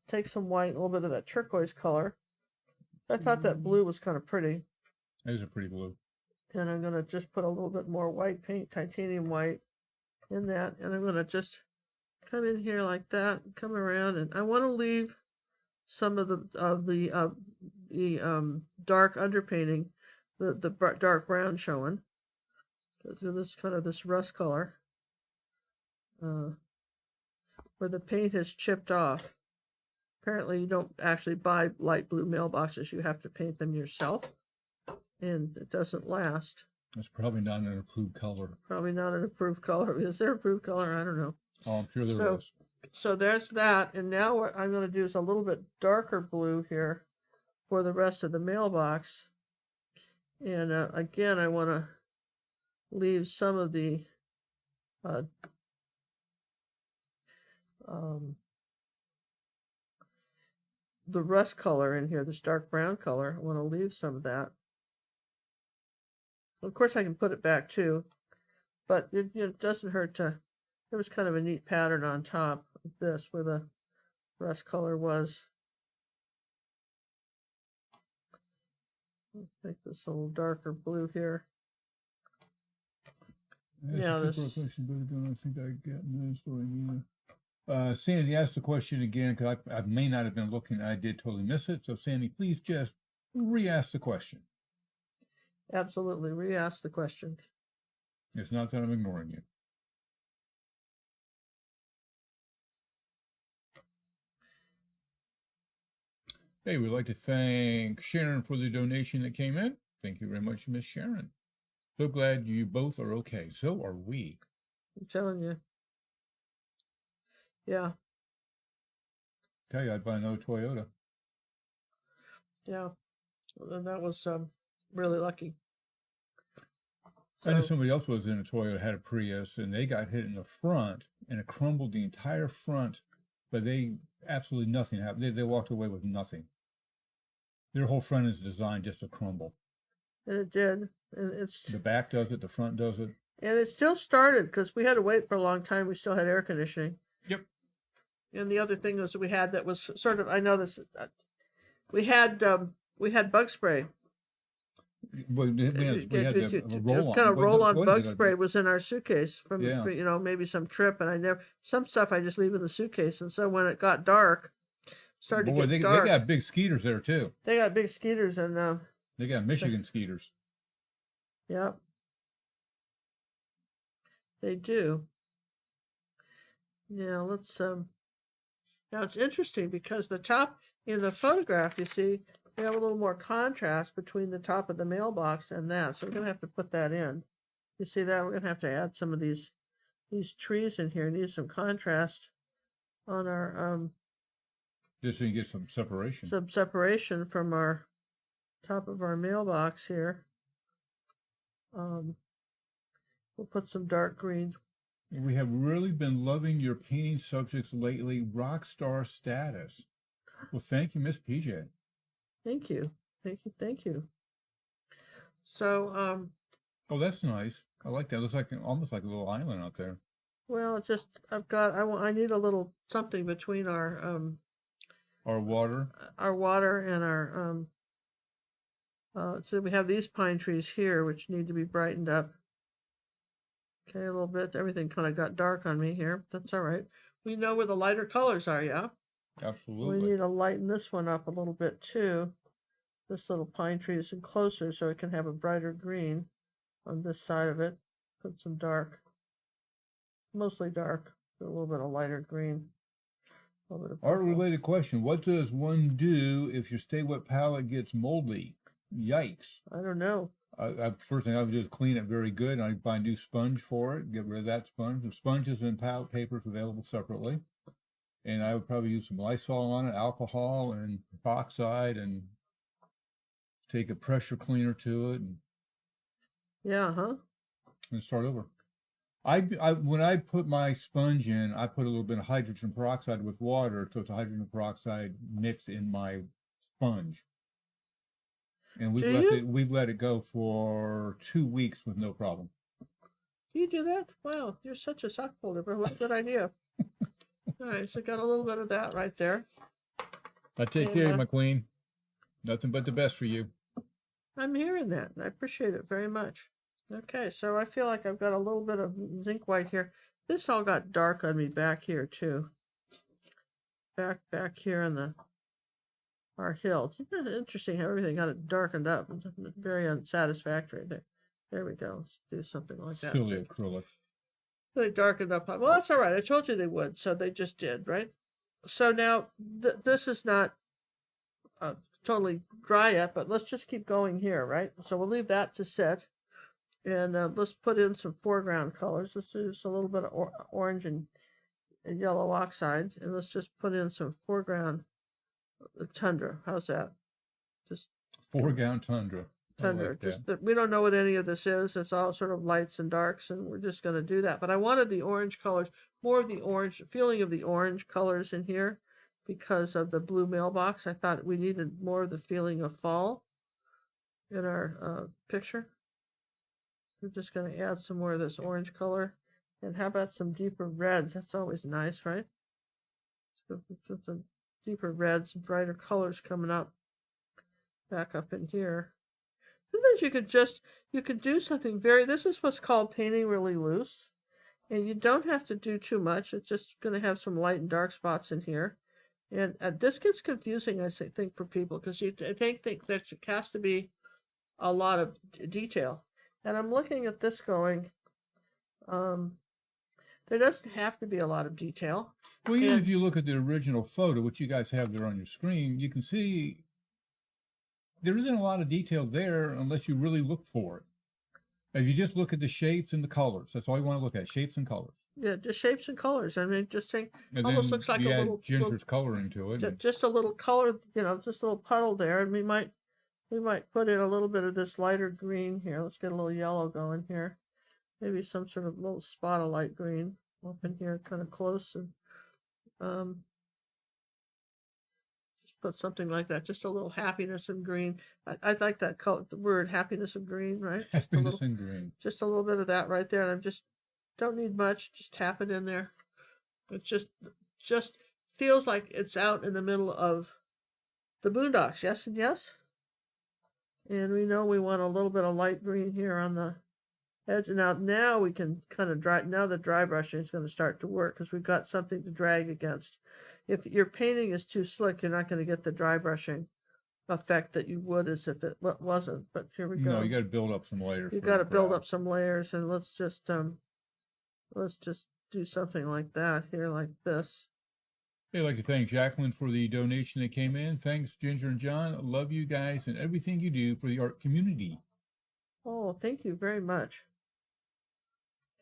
Take some white, a little bit of that turquoise color. I thought that blue was kind of pretty. That is a pretty blue. And I'm going to just put a little bit more white paint, titanium white, in that. And I'm going to just come in here like that, come around, and I want to leave some of the dark underpainting, the dark brown showing. So this kind of this rust color, where the paint has chipped off. Apparently, you don't actually buy light blue mailboxes. You have to paint them yourself, and it doesn't last. It's probably not an approved color. Probably not an approved color. Is there approved color? I don't know. Oh, I'm sure there is. So there's that, and now what I'm going to do is a little bit darker blue here for the rest of the mailbox. And again, I want to leave some of the rust color in here, this dark brown color. I want to leave some of that. Of course, I can put it back too, but it doesn't hurt to. There was kind of a neat pattern on top of this where the rust color was. Let's make this a little darker blue here. Yeah, this. I think I get this story either. Sandy asked the question again because I may not have been looking. I did totally miss it. So Sandy, please just re-ask the question. Absolutely, re-ask the question. It's not that I'm ignoring you. Hey, we'd like to thank Sharon for the donation that came in. Thank you very much, Miss Sharon. So glad you both are okay. So are we. I'm telling you. Yeah. Tell you, I'd buy another Toyota. Yeah. Well, that was really lucky. I know somebody else was in a Toyota, had a Prius, and they got hit in the front, and it crumbled the entire front, but absolutely nothing happened. They walked away with nothing. Their whole front is designed just to crumble. And it did. And the back does it, the front does it. And it still started because we had to wait for a long time. We still had air conditioning. Yep. And the other thing was we had that was sort of, I know this, we had bug spray. We had a roll-on. Kind of roll-on bug spray was in our suitcase from, maybe some trip. And some stuff I just leave in the suitcase. And so when it got dark, started to get dark. They got big skeeters there too. They got big skeeters and they got Michigan skeeters. Yep. They do. Yeah, let's now it's interesting because the top in the photograph, you see, we have a little more contrast between the top of the mailbox and that. So we're gonna have to put that in. You see that? We're gonna have to add some of these trees in here. Need some contrast on our Just so you get some separation. some separation from our top of our mailbox here. We'll put some dark green. We have really been loving your painting subjects lately. Rock star status. Well, thank you, Miss PJ. Thank you. Thank you. Thank you. So, Oh, that's nice. I like that. It looks like almost like a little island out there. well, it's just I need a little something between our water. And our so we have these pine trees here which need to be brightened up. Okay, a little bit. Everything kind of got dark on me here. That's all right. We know where the lighter colors are, yeah? Absolutely. We need to lighten this one up a little bit too. This little pine tree is in closer so it can have a brighter green on this side of it. Put some dark, mostly dark, a little bit of lighter green. Art-related question. What does one do if your Stay Wet palette gets moldy? Yikes. I don't know. First thing I would do is clean it very good. I'd buy a new sponge for it, get rid of that sponge. The sponges and palette papers available separately. And I would probably use some Lysol on it, alcohol and epoxide, and take a pressure cleaner to it. And, yeah, huh? And start over. When I put my sponge in, I put a little bit of hydrogen peroxide with water, so it's a hydrogen peroxide mix in my sponge. And we've let it go for 2 weeks with no problem. Do you do that? Wow, you're such a sock holder, but what a good idea. All right, so got a little bit of that right there. I take care of you, my queen. Nothing but the best for you. I'm hearing that, and I appreciate it very much. Okay, so I feel like I've got a little bit of zinc white here. This all got dark on me back here too. Back here on our hill. It's interesting how everything got it darkened up. It's very unsatisfactory. There we go. Let's do something like that. Still the acrylic. They darkened up. Well, that's all right. I told you they would, so they just did, right? So now this is not totally dry yet, but let's just keep going here, right? So we'll leave that to sit. And let's put in some foreground colors. Let's do just a little bit of orange and yellow oxide. And let's just put in some foreground tundra. How's that? Just foreground tundra. Tundra. We don't know what any of this is. It's all sort of lights and darks, and we're just going to do that. But I wanted the orange colors, more of the orange, feeling of the orange colors in here because of the blue mailbox. I thought we needed more of the feeling of fall in our picture. We're just going to add some more of this orange color. And how about some deeper reds? That's always nice, right? So some deeper reds, brighter colors coming up. Back up in here. Sometimes you could do something this is what's called painting really loose. And you don't have to do too much. It's just going to have some light and dark spots in here. And this gets confusing, I think, for people, because you think there has to be a lot of detail. And I'm looking at this going, there doesn't have to be a lot of detail. Well, even if you look at the original photo, which you guys have there on your screen, you can see there isn't a lot of detail there unless you really look for it. If you just look at the shapes and the colors, that's all you want to look at, shapes and colors. Yeah, just shapes and colors. I mean, just think, and almost looks like a little Ginger's coloring to it. Just a little color, just a little puddle there, and we might put in a little bit of this lighter green here. Let's get a little yellow going here. Maybe some sort of little spot of light green up in here, kind of close, and just put something like that. Just a little happiness in green. I like that color, the word happiness in green, right? Happiness in green. Just a little bit of that right there, and I'm just don't need much. Just tap it in there. It just feels like it's out in the middle of the boondocks. Yes and yes. And we know we want a little bit of light green here on the edge. Now we can kind of now the dry brushing is going to start to work because we've got something to drag against. If your painting is too slick, you're not going to get the dry brushing effect that you would as if it wasn't. But here we go. No, you got to build up some layers. You got to build up some layers, and let's just do something like that here, like this. Hey, I'd like to thank Jacqueline for the donation that came in. Thanks, Ginger and John. Love you guys and everything you do for the art community. Oh, thank you very much.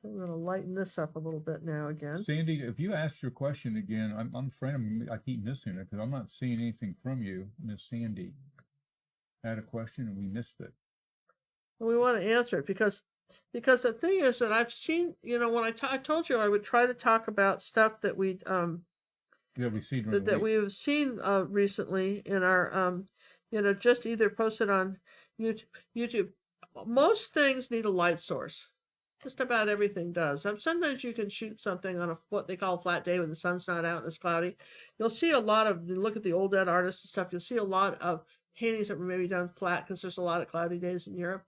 I'm going to lighten this up a little bit now again. Sandy, if you asked your question again, I'm afraid I keep missing it because I'm not seeing anything from you, Miss Sandy. Had a question and we missed it. We want to answer it because the thing is that I've seen, when I told you I would try to talk about stuff that we see that we have seen recently in our just either posted on YouTube. Most things need a light source. Just about everything does. Sometimes you can shoot something on what they call a flat day when the sun's not out and it's cloudy. You'll see a lot of, look at the old dead artists and stuff, you'll see a lot of paintings that were maybe done flat because there's a lot of cloudy days in Europe.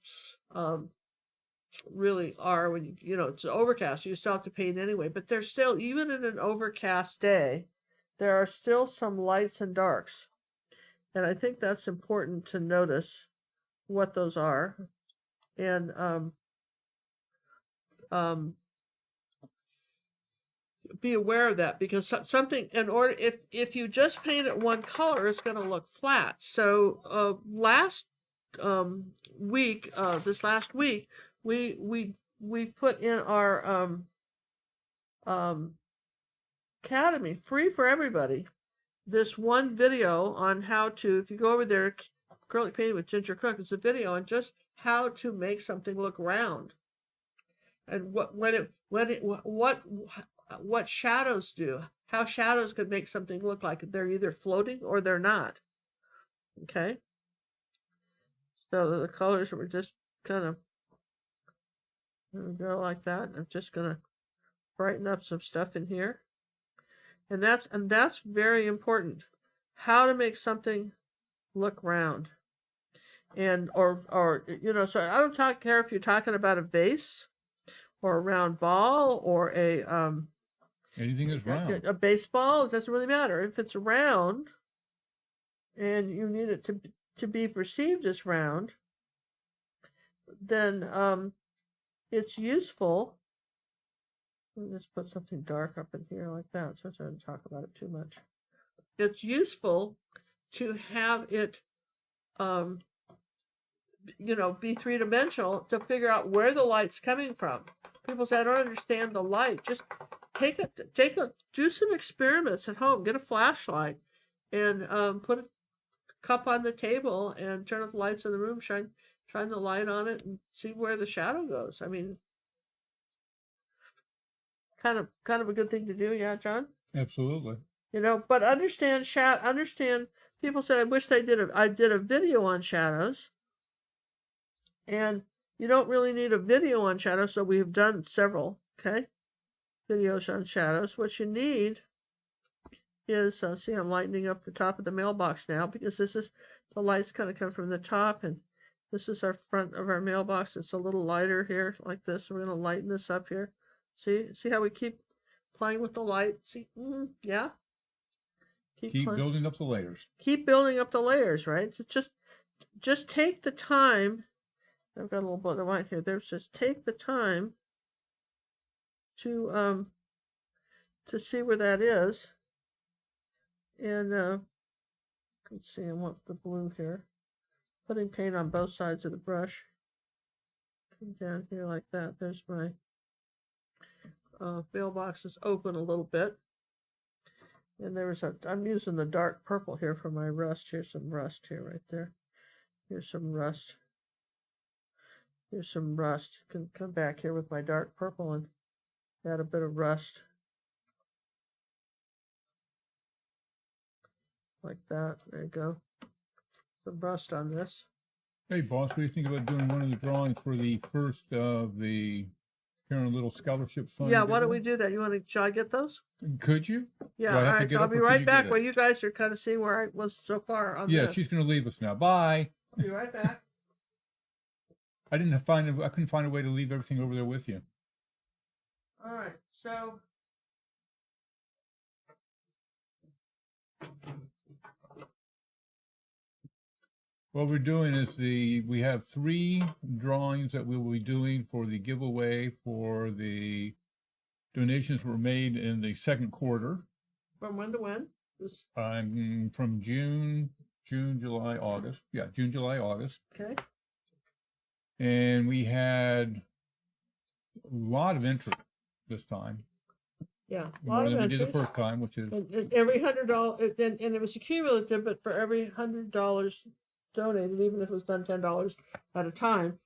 Really are when it's overcast. You still have to paint anyway, but there's still, even in an overcast day, there are still some lights and darks. And I think that's important to notice what those are. And be aware of that, because something, in order, if you just paint it one color, it's going to look flat. So last week, this last week, we put in our academy, free for everybody, this one video on how to, if you go over there, acrylic painting with Ginger Cook, it's a video on just how to make something look round. And what shadows do, how shadows could make something look like they're either floating or they're not. Okay? So the colors were just kind of go like that. I'm just gonna brighten up some stuff in here. And that's very important. How to make something look round. And or so I don't care if you're talking about a vase or a round ball or a anything is round. A baseball, it doesn't really matter. If it's round and you need it to be perceived as round, then it's useful. Let me just put something dark up in here like that, so I don't talk about it too much. It's useful to have it be three-dimensional, to figure out where the light's coming from. People say, I don't understand the light. Just do some experiments at home. Get a flashlight and put a cup on the table and turn off the lights in the room, shine the light on it and see where the shadow goes. I mean, kind of a good thing to do, yeah, John? Absolutely. But understand people say, I wish I did a video on shadows. And you don't really need a video on shadows, so we've done several, okay, videos on shadows. What you need is, see, I'm lightening up the top of the mailbox now, because the lights kind of come from the top, and this is our front of our mailbox. It's a little lighter here, like this. We're going to lighten this up here. See how we keep playing with the light? See, yeah? Keep building up the layers. Keep building up the layers, right? Just take the time. I've got a little bit of white here. Just take the time to see where that is. And let's see, I want the blue here. Putting paint on both sides of the brush. Come down here like that. There's my mailbox is open a little bit. And I'm using the dark purple here for my rust. Here's some rust here, right there. Here's some rust. Here's some rust. Can come back here with my dark purple and add a bit of rust. Like that. There you go. Some rust on this. Hey, boss, what do you think about doing one of the drawings for the first of the Karen Little Scholarship Fund? Yeah, why don't we do that? Shall I get those? Could you? Yeah, all right. So I'll be right back while you guys are kind of seeing where I was so far on this. Yeah, she's going to leave us now. Bye. I'll be right back. I couldn't find a way to leave everything over there with you. All right, so what we're doing is we have 3 drawings that we will be doing for the giveaway for the donations were made in the second quarter. From when to when? From June, July, August. Yeah, June, July, August. Okay. And we had A lot of interest this time. Yeah, a More lot of than we did the entries. first time, which is And every $100, and it was cumulative, but for every $100 donated, even if it was done $10 at a time,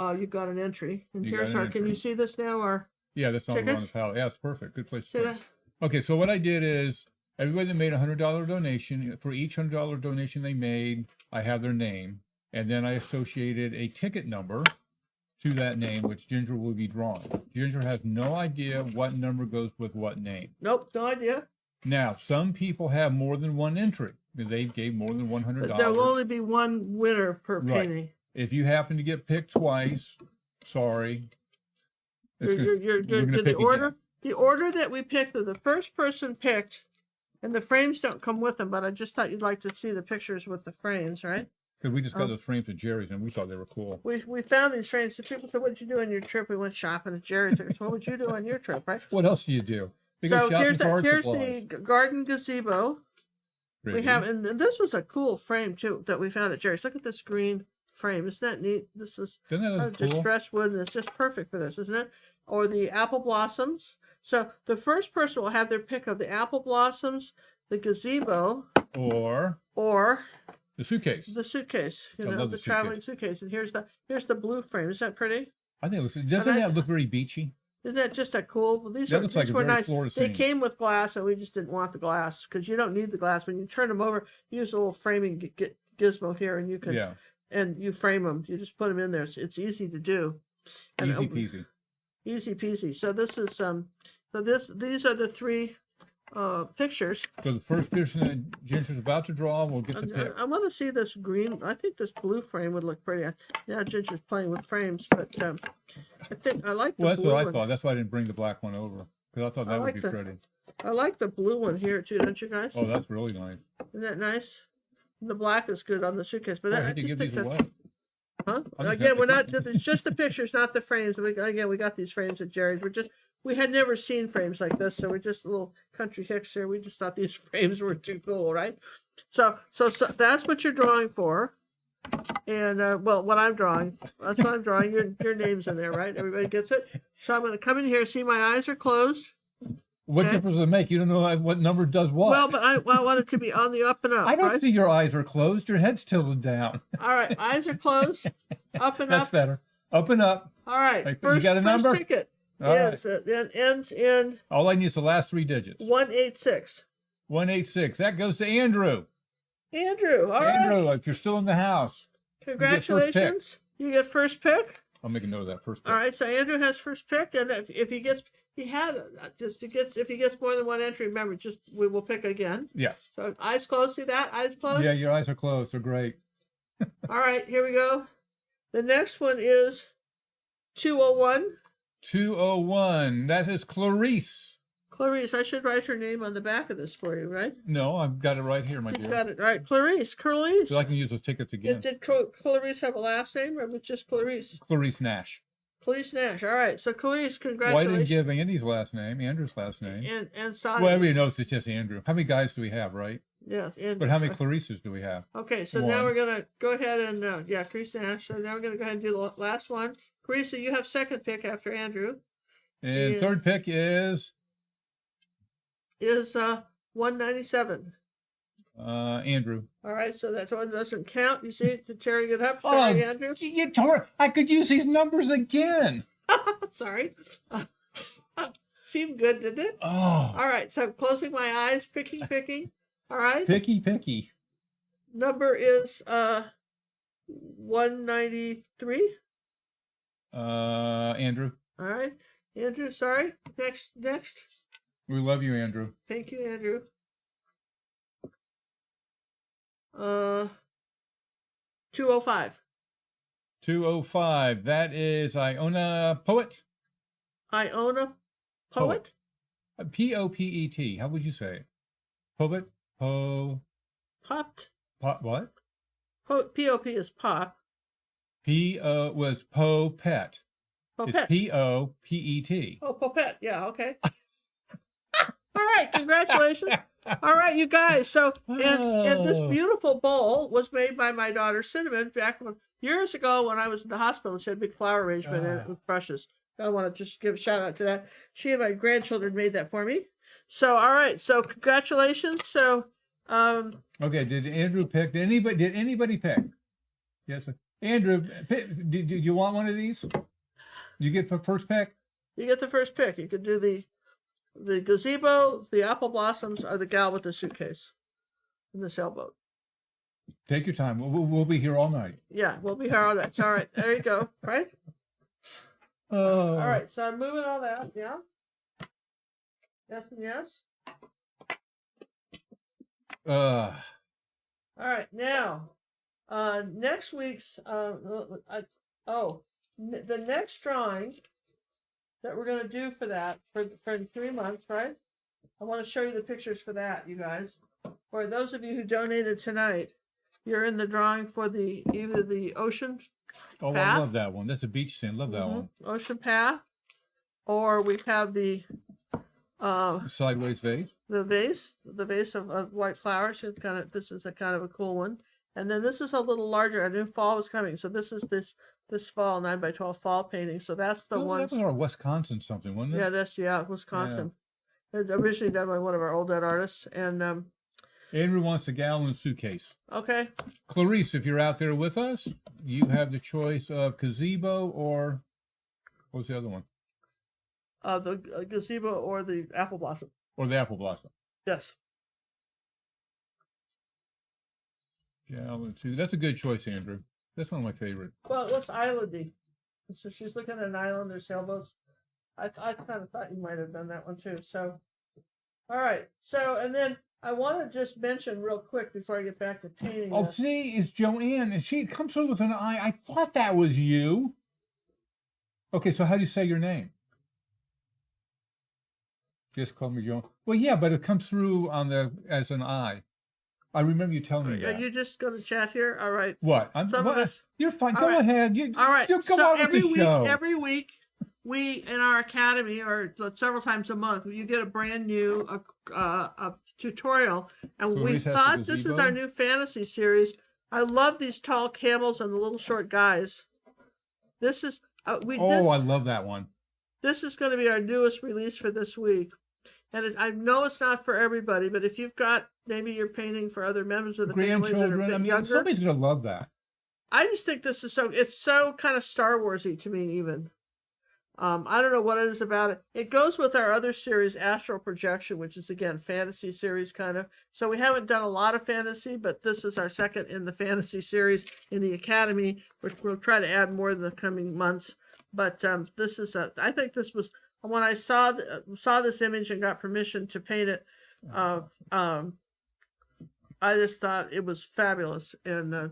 you got an entry. And You got here's an our. Can you entry. see this now? Our yeah, that's not on the tickets. palette. Yeah, it's perfect. Good place See to that? start. Okay, so what I did is everybody that made a $100 donation, for each $100 donation they made, I have their name, and then I associated a ticket number to that name, which Ginger will be drawing. Ginger has no idea what number goes with what name. Nope, no idea. Now, some people have more than one entry because they gave more than $100. But there will only be one winner per Right. painting. If you happen to get picked twice, sorry. You're we're gonna the pick order. again. The order that we picked, the first person picked, and the frames don't come with them, but I just thought you'd like to see the pictures with the frames, right? Because we just got those frames at Jerry's and we thought they were cool. We found these frames. So people said, "What did you do on your trip?" We went shopping at Jerry's. I said, what would you do on your trip, right? What else do you do? We go So shopping here's for art here's supplies. the garden gazebo. Pretty. We have, and this was a cool frame too that we found at Jerry's. Look at this green frame. Isn't that neat? This is Isn't that cool? distressed wood, and it's just perfect for this, isn't it? Or the apple blossoms. So the first person will have their pick of the apple blossoms, the gazebo, Or or the suitcase. the suitcase. You I know, love the the traveling suitcase. And here's the blue frame. Isn't that pretty? I think it looks, doesn't that look very beachy? Isn't that just a cool? Well, these That are looks like these a were very nice. Florida They scene. came with glass, and we just didn't want the glass because you don't need the glass. When you turn them over, you use a little framing gizmo here, and you can Yeah, and you frame them. You just put them in there. It's easy to do. And, easy peasy. Easy peasy. So this is these are the three pictures. So the first person that Ginger's about to draw will get the pick. I want to see this green. I think this blue frame would look pretty. Yeah, Ginger's playing with frames, but I think I like the Well, that's blue what I one. thought. That's why I didn't bring the black one over because I thought I that like would be the- pretty. I like the blue one here too, don't you guys? Oh, that's really nice. Isn't that nice? The black is good on the suitcase, but Boy, I I hate to just give think these that, away. huh? I'll just Again, have we're to not. keep It's just the pictures, not the frames. We got these frames at Jerry's. We had never seen frames like this, so we're just little country hicks here. We just thought these frames were too cool, right? So that's what you're drawing for. And well, what I'm drawing, that's what I'm drawing. Your name's in there, right? Everybody gets it. So I'm going to come in here. See, my eyes are closed. What Okay. difference does it make? You don't know what number does what. Well, but I want it to be on the up and up. I don't right? see your eyes are closed. Your head's tilted down. All right, eyes are closed. Up and That's up. better. Up and up. All right. Like, you got a first number? ticket All right. is it ends in All I need is the last three digits. 186. 186. That goes to Andrew. Andrew, all right. Andrew, if you're still in the house, get first pick. Congratulations. You get first pick. I'll make a note of that first pick. All right, so Andrew has first pick, and if he gets, if he gets more than one entry, remember, we will pick again. Yeah. So eyes closed. See that? Eyes closed. Yeah, your eyes are closed. They're great. All right, here we go. The next one is 201. 201. That is Clarice. Clarice, I should write her name on the back of this for you, right? No, I've got it right here, my You dear. got it right. Clarice. So I can use those tickets again. Did Clarice have a last name, or was it just Clarice? Clarice Nash. Clarice Nash. All right. So Clarice, Well, I congratulations. didn't give Andy's last name, Andrew's last name. And Sonia. Well, everybody knows it's just Andrew. How many guys do we have, right? Yeah. And, But how many Clarices do we have? Okay, so One. now we're gonna go ahead and Clarice Nash. So now we're gonna go ahead and do the last one. Clarice, you have second pick after Andrew. And Yeah. third pick is 197. Andrew. All right, so that one doesn't count. You see, to tearing it up. Oh, Sorry, Andrew. you tore. I could use these numbers again. Sorry. Seemed good, didn't it? Oh, All right, so closing my eyes, picking. All right. picky. Number is 193. Andrew. All right. Andrew, sorry. Next. We love you, Andrew. Thank you, Andrew. 205. 205. That is Iona Poet. Iona Poet. Popet. How would you say it? Poet. Popped. What? P-O-P is pop. P-O was Popet. It's Popet. Popet. Oh, Popet. Yeah, okay. All right, congratulations. All right, you guys. So, and this Oh. beautiful bowl was made by my daughter Cinnamon back years ago when I was in the hospital. She had a big flower arrangement and it with brushes. I want to just give a shout out to that. She and my grandchildren made that for me. So, all right. So, congratulations. So, Okay. Did Andrew pick? Did anybody pick? Yes. Andrew, did you want one of these? You get the first pick. you get the first pick. You could do the gazebo, the apple blossoms, or the gal with the suitcase in the sailboat. Take your time. We'll be here all night. Yeah, we'll be here all night. All right. There you go. Right. Oh. All right. So I'm moving on that. Yeah. Yes and yes. All right. Now, next week's the next drawing that we're going to do for that for 3 months, right? I want to show you the pictures for that, you guys. For those of you who donated tonight, you're in the drawing for either the ocean Oh, path. I love that one. That's a beach scene. Love that one. Ocean path, or we have the Sideways vase. the vase of white flowers. This is a kind of a cool one. And then this is a little larger. I knew fall was coming, so this is this fall 9x12 fall painting. So that's the one. That was our Wisconsin something, wasn't it? Yeah, Wisconsin. Yeah. It was originally done by one of our old dead artists. And Andrew wants a gallon suitcase. okay. Clarice, if you're out there with us, you have the choice of gazebo or what was the other one? The gazebo or the apple blossom. Or the apple blossom. Yes. Gallon suit. That's a good choice, Andrew. That's one of my favorite. Well, it looks islandy. So she's looking at an island. There's sailboats. I kind of thought you might have done that one too. So, all right. So, and then I want to just mention real quick before I get back to painting. Oh, see, it's Joanne, and she comes through with an I. I thought that was you. Okay, so how do you say your name? Just call me Joan. Well, yeah, but it comes through as an I. I remember you telling me that. Are you just going to chat here? All right. What? You're fine. Go ahead. All right. Go so on with the show. every week, we in our academy, or several times a month, you get a brand new a tutorial, and we thought this is our new fantasy series. I love these tall camels and the little short guys. This is I love that one. This is going to be our newest release for this week. And I know it's not for everybody, but if you've got, maybe you're painting for other members of the family that are a bit younger, somebody's going to love that. I just think this is it's so kind of Star Warsy to me even. I don't know what it is about it. It goes with our other series, Astral Projection, which is, again, fantasy series kind of. So we haven't done a lot of fantasy, but this is our second in the fantasy series in the Academy, which we'll try to add more in the coming months. But this is I think this was, when I saw this image and got permission to paint it, I just thought it was fabulous and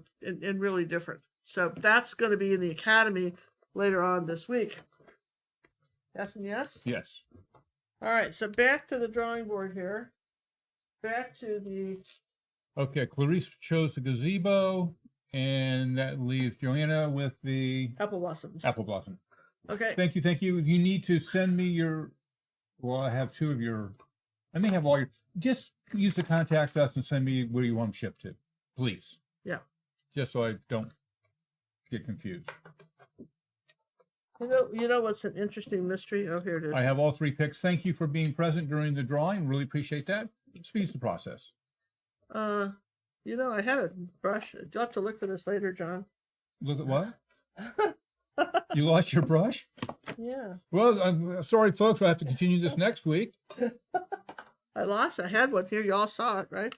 really different. So that's going to be in the Academy later on this week. Yes and yes? Yes. All right, so back to the drawing board here. Back to the... Okay, Clarice chose the gazebo, and that leaves Joanna with the... Apple blossoms. Apple blossom. Okay. Thank you. You need to send me your... Well, I have two of your... I may have all your... Just use the contact us and send me where you want them shipped to, please. Yeah. Just so I don't get confused. You know what's an interesting mystery? Oh, here it is. I have all three picks. Thank you for being present during the drawing. Really appreciate that. It speeds the process. I had a brush. You'll have to look for this later, John. Look at what? You lost your brush? Yeah. Well, I'm sorry, folks. We'll have to continue this next week. I had one here. Y'all saw it, right?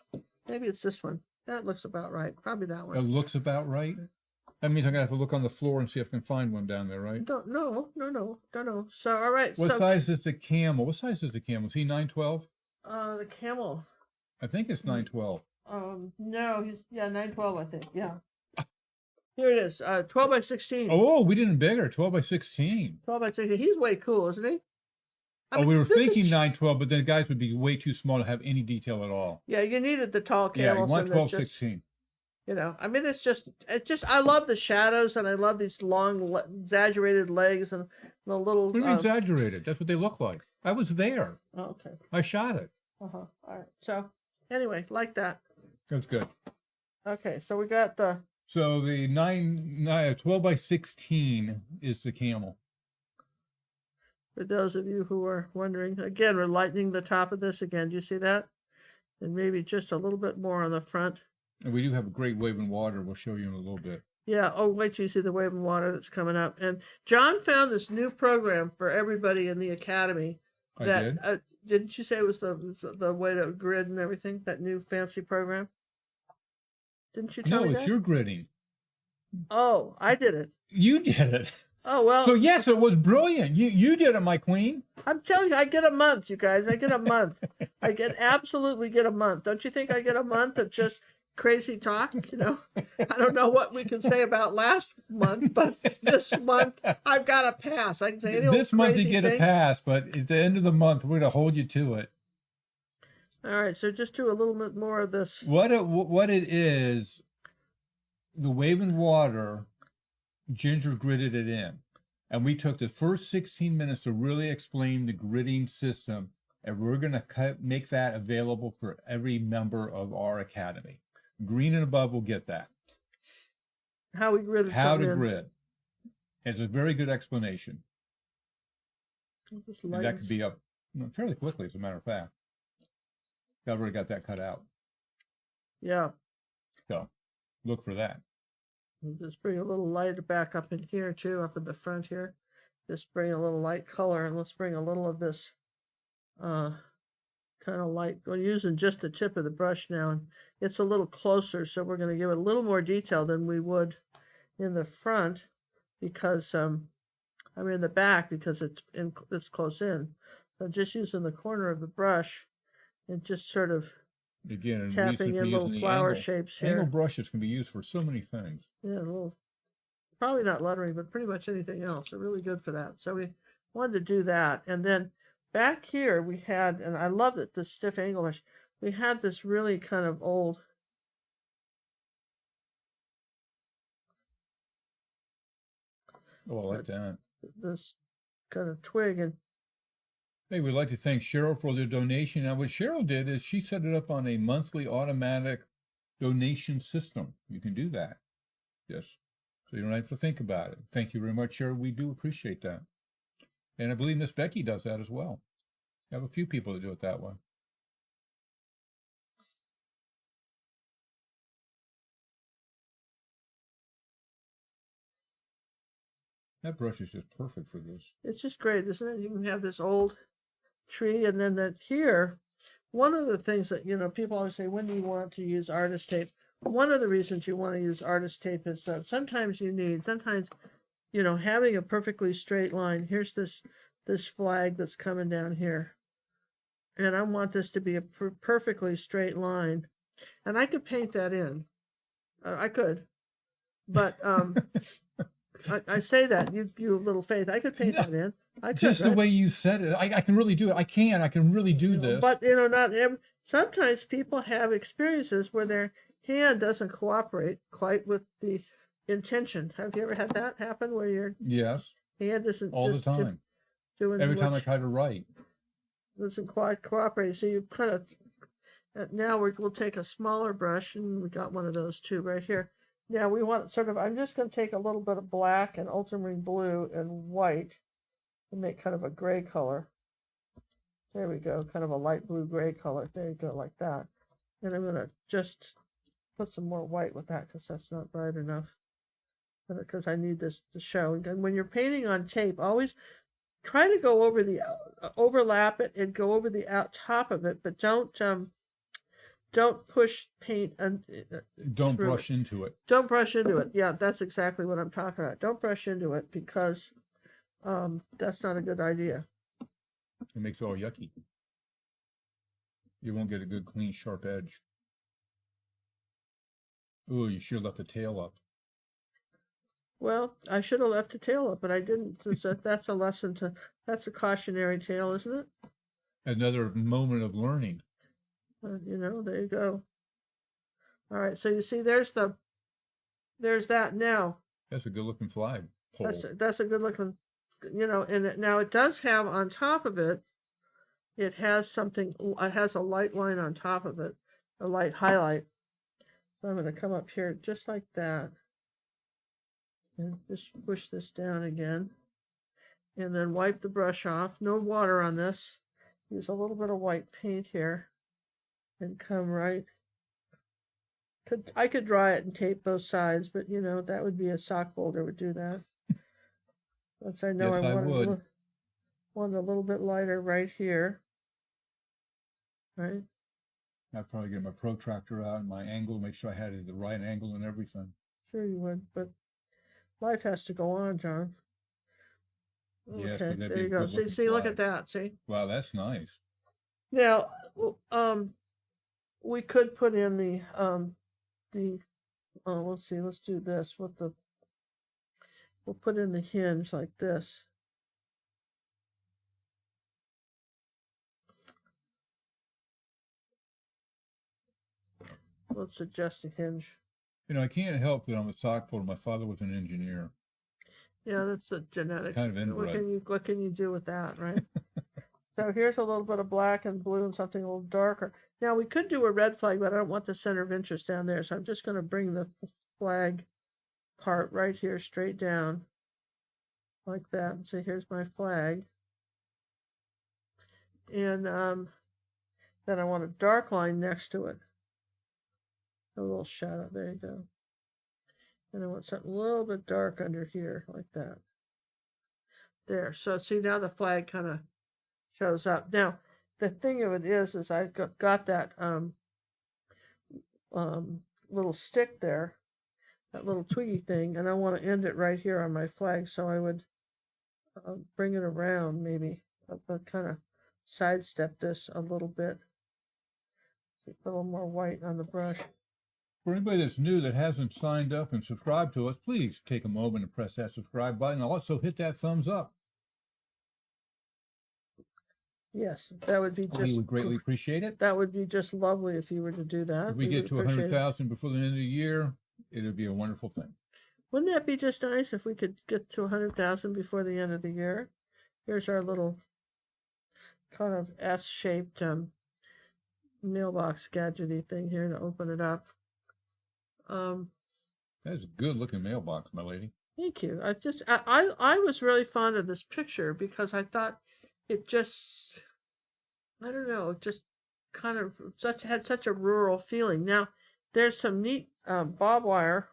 Maybe it's this one. That looks about right. Probably that one. It looks about right. That means I'm gonna have to look on the floor and see if I can find one down there, right? No. So, all right. What size is the camel? What size is the camel? Is he 912? The camel. I think it's 912. No, he's 912. I think. Yeah. Here it is. 12 by 16. Oh, we didn't bigger. 12 by 16. 12 by 16. He's way cool, isn't he? We were thinking 912, but then guys would be way too small to have any detail at all. Yeah, you needed the tall camels. Yeah, you want 12, 16. It's just, I love the shadows, and I love these long, exaggerated legs and the little. What do you mean exaggerated? That's what they look like. I was there. Oh, okay. I shot it. All right. So, anyway, like that. That's good. Okay, so we got the. So the 12 by 16 is the camel. For those of you who are wondering, again, we're lightening the top of this again. Do you see that? And maybe just a little bit more on the front. And we do have a great waving water. We'll show you in a little bit. Yeah. Oh, wait till you see the wave of water that's coming up. And John found this new program for everybody in the academy. I did. Didn't you say it was the way to grid and everything? That new fancy program. Didn't you tell No, me it's that? your gridding. Oh, I did it. You did it. Oh well. So yes, it was brilliant. You did it, my queen. I'm telling you, I get a month, you guys. I get a month. I absolutely get a month. Don't you think I get a month of just crazy talk? You know, I don't know what we can say about last month, but this month I've got a pass. I can say any This month you crazy get thing. a pass, but at the end of the month we're gonna hold you to it. All right, so just do a little bit more of this. What it is, the waving water, Ginger gridded it in. And we took the first 16 minutes to really explain the gridding system. And we're going to make that available for every member of our academy. Green and above will get that. How we gridded How to something in. grid. It's a very good explanation. Just And that lightens. could be up fairly quickly, as a matter of fact. I've already got that cut out. Yeah. So look for that. We'll just bring a little light back up in here too, up in the front here. Just bring a little light color, and let's bring a little of this kind of light. We're using just the tip of the brush now, and it's a little closer, so we're going to give it a little more detail than we would in the front, because I mean in the back, because it's close in. So just using the corner of the brush and just sort of Again, tapping in little flower shapes here. Angle brushes can be used for so many things. Yeah, a little, probably not lettering, but pretty much anything else. They're really good for that. So we wanted to do that. And then back here we had, and I love it, the stiff angle brush. We had this really kind of old, Oh, I like that. this kind of twig. And Hey, we'd like to thank Cheryl for the donation. Now, what Cheryl did is she set it up on a monthly automatic donation system. You can do that. Yes. So you don't have to think about it. Thank you very much, Cheryl. We do appreciate that. And I believe Miss Becky does that as well. I have a few people that do it that way. That brush is just perfect for this. it's just great, isn't it? You can have this old tree, and then that here, one of the things that, you know, people always say, when do you want to use artist tape? One of the reasons you want to use artist tape is that sometimes, you know, having a perfectly straight line. Here's this flag that's coming down here, and I want this to be a perfectly straight line, and I could paint that in. I could, but I say that, you little faith, I could paint that in. I could, Just the right? way you said it, I can really do it. I can really do this. But, you know, not every, sometimes people have experiences where their hand doesn't cooperate quite with the intention. Have you ever had that happen, where your Yes, hand isn't all the just time. doing Every what time I try to write. doesn't quite cooperate? So you kind of, now we'll take a smaller brush, and we got one of those too right here. Now we want sort of, I'm just going to take a little bit of black and ultramarine blue and white and make kind of a gray color. There we go, kind of a light blue gray color. There you go, like that. And I'm going to just put some more white with that, because that's not bright enough. Because I need this to show. And when you're painting on tape, always try to go over the overlap it and go over the top of it, but don't push paint Don't through brush into it. Don't brush into it. Yeah, that's exactly what I'm talking about. Don't brush into it, because that's not a good idea. It makes it all yucky. You won't get a good, clean, sharp edge. Oh, you should have left the tail up. Well, I should have left the tail up, but I didn't. That's a lesson to, that's a cautionary tale, isn't it? Another moment of learning. You know, there you go. All right, so you see, there's that now. That's a good looking flag pole. That's a good looking, you know, and now it does have on top of it, it has something, it has a light line on top of it, a light highlight. So I'm going to come up here just like that, and just push this down again. and then wipe the brush off. No water on this. Use a little bit of white paint here and come right. I could dry it and tape both sides, but you know, that would be a sock folder would do that. Which I know Yes, I would. Want a little bit lighter right here. Right? I'd probably get my protractor out and my angle, make sure I had it at the right angle and everything. Sure you would, but life has to go on, John. Yes, Okay, but that'd there be you a go. good-looking See, look flag. at that. See? Wow, that's nice. Now, we could put in let's see, let's do this with we'll put in the hinge like this. Let's adjust the hinge. You know, I can't help that I'm a sock folder. My father was an engineer. Yeah, that's the genetics. Kind of inbred. What can you do with that, right? So here's a little bit of black and blue and something a little darker. Now we could do a red flag, but I don't want the center of interest down there, so I'm just going to bring the flag part right here straight down like that. And so here's my flag. And then I want a dark line next to it. A little shadow. There you go. And I want something a little bit dark under here, like that. There. So see, now the flag kind of shows up. Now, the thing of it is I got that little stick there, that little twiggy thing, and I want to end it right here on my flag. So I would bring it around, maybe, but kind of sidestep this a little bit. A little more white on the brush. For anybody that's new that hasn't signed up and subscribed to us, please take a moment and press that subscribe button. Also hit that thumbs up. Yes, that would be We would greatly appreciate it. That would be just lovely if you were to do that. If we get to 100,000 before the end of the year, it would be a wonderful thing. Wouldn't that be just nice if we could get to 100,000 before the end of the year? Here's our little kind of S-shaped mailbox gadgety thing here to open it up. That's a good looking mailbox, my lady. Thank you. I was really fond of this picture because I thought it just, I don't know, just kind of had such a rural feeling. Now, there's some neat bob wire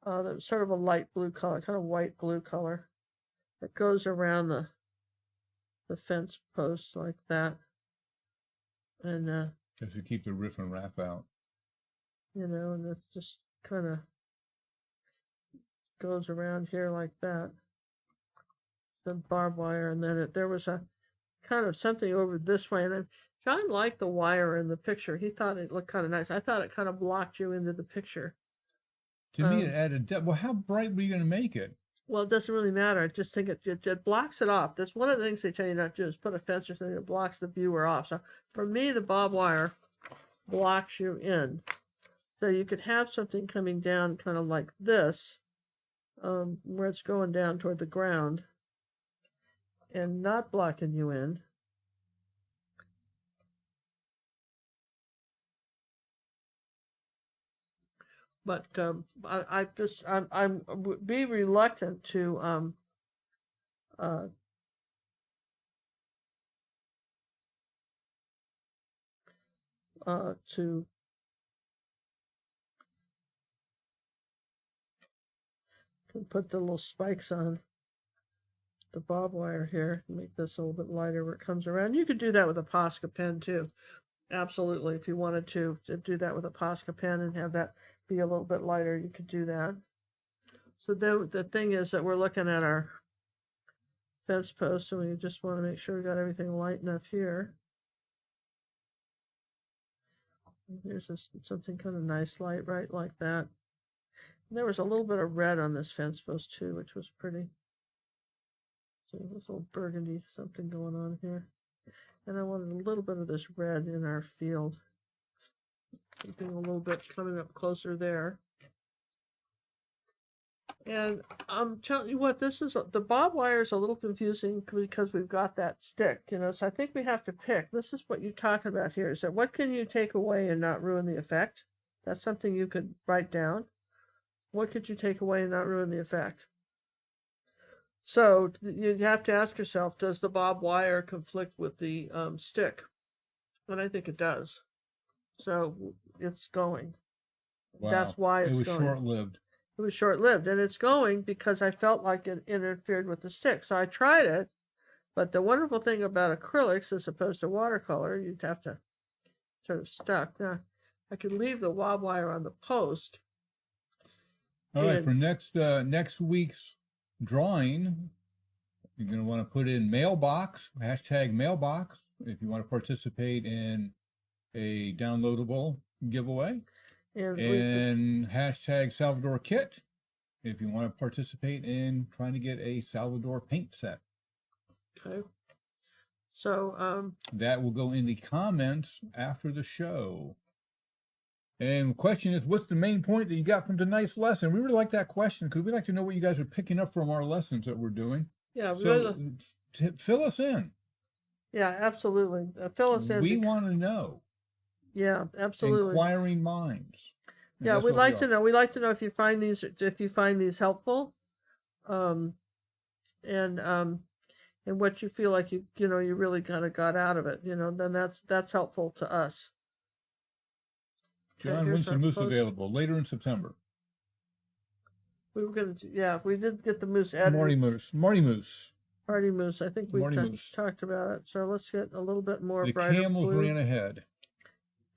that's sort of a light blue color, kind of white blue color, that goes around the fence posts like that. And just to keep the riff and wrap out. You know, and it just kind of goes around here like that. The barbed wire, and then there was a kind of something over this way. And John liked the wire in the picture. He thought it looked kind of nice. I thought it kind of blocked you into the picture. To me, it added depth. Well, how bright were you going to make it? Well, it doesn't really matter. I just think it blocks it off. That's one of the things they tell you not to do is put a fence or something that blocks the viewer off. So for me, the barbed wire blocks you in. So you could have something coming down kind of like this, where it's going down toward the ground and not blocking you in. But I'm be reluctant to put the little spikes on the barbed wire here, make this a little bit lighter where it comes around. You could do that with a Posca pen too. Absolutely. If you wanted to do that with a Posca pen and have that be a little bit lighter, you could do that. So the thing is that we're looking at our fence post, and we just want to make sure we got everything light enough here. And here's something kind of nice light right like that. And there was a little bit of red on this fence post too, which was pretty. So this little burgundy something going on here. And I wanted a little bit of this red in our field. Something a little bit coming up closer there. And I'm telling you what, the barbed wire is a little confusing because we've got that stick, you know, so I think we have to pick. This is what you're talking about here. Is that what can you take away and not ruin the effect? That's something you could write down. What could you take away and not ruin the effect? So you have to ask yourself, does the barbed wire conflict with the stick? And I think it does. So it's going. Wow. That's why it it's was going. short-lived. It was short-lived, and it's going because I felt like it interfered with the stick. So I tried it, but the wonderful thing about acrylics as opposed to watercolor, you'd have to sort of stuck. Now, I could leave the barbed wire on the post. All right, And- for next week's drawing, you're going to want to put in mailbox, hashtag mailbox, if you want to participate in a downloadable giveaway, and hashtag Salvador kit if you want to participate in trying to get a Salvador paint set. Okay. So that will go in the comments after the show. And the question is, what's the main point that you got from tonight's lesson? We really like that question because we like to know what you guys are picking up from our lessons that we're doing. yeah, So fill us in. yeah, absolutely. Fill us in. We want to know. Yeah, absolutely. Inquiring minds. And Yeah, that's we'd what like we to are. know. We'd like to know if you find these helpful, and what you feel like you really kind of got out of it. Then that's helpful to us. Okay, John, here's when's the our moose post. available? Later in September. We were gonna, yeah, we did get the moose added. Marty Moose. Party moose. I think we Marty Moose. talked about it. So let's get a little bit more The brighter camels blue. ran ahead.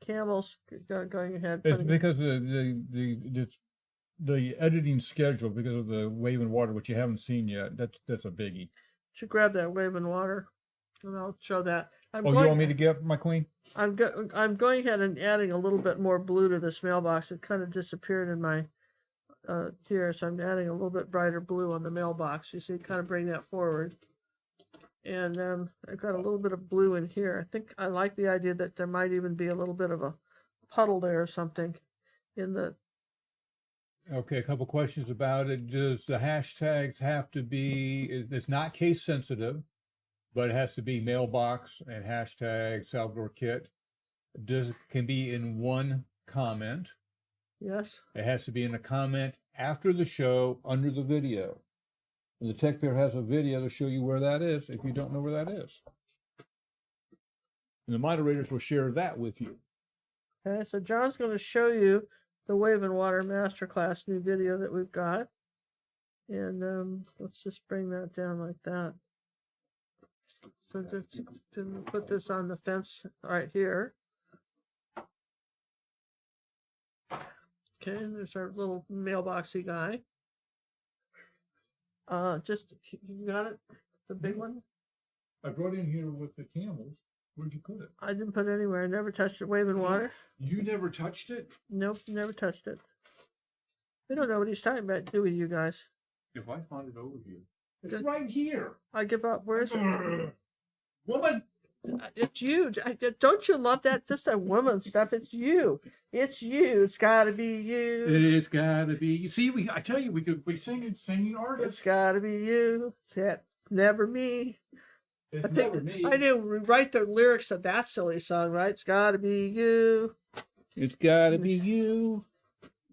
Camels going ahead. It's because of the editing schedule, because of the wave and water, which you haven't seen yet. That's a biggie. Should grab that wave and water, and I'll show that. You want me to get my queen? I'm going ahead and adding a little bit more blue to this mailbox. It kind of disappeared in my here, so I'm adding a little bit brighter blue on the mailbox. You see, kind of bring that forward. And I've got a little bit of blue in here. I think I like the idea that there might even be a little bit of a puddle there or something in the. Okay, a couple questions about it. Does the hashtags have to be, it's not case sensitive, but it has to be mailbox and hashtag Salvador kit. Can be in one comment. Yes. It has to be in a comment after the show under the video. And the tech pair has a video to show you where that is if you don't know where that is. And the moderators will share that with you. Okay, so John's going to show you the Wave and Water Masterclass new video that we've got. And let's just bring that down like that. So just to put this on the fence right here. Okay, and there's our little mailboxy guy. Just, you got it? The big one? I brought in here with the camels. Where'd you put it? I didn't put it anywhere. I never touched it. Wave and Water? You never touched it? Nope, never touched it. We don't know what he's talking about, do we, you guys? If I found it over here. It's Just- right here. I give up. Where is it? Woman! It's you. Don't you love that? This is woman stuff. It's you. It's you. It's gotta be you. It's gotta be. You see, I tell you, we singing artists. It's gotta be you. It's never me. It's I think never me. I didn't write the lyrics of that silly song, right? It's gotta be you. It's gotta be you.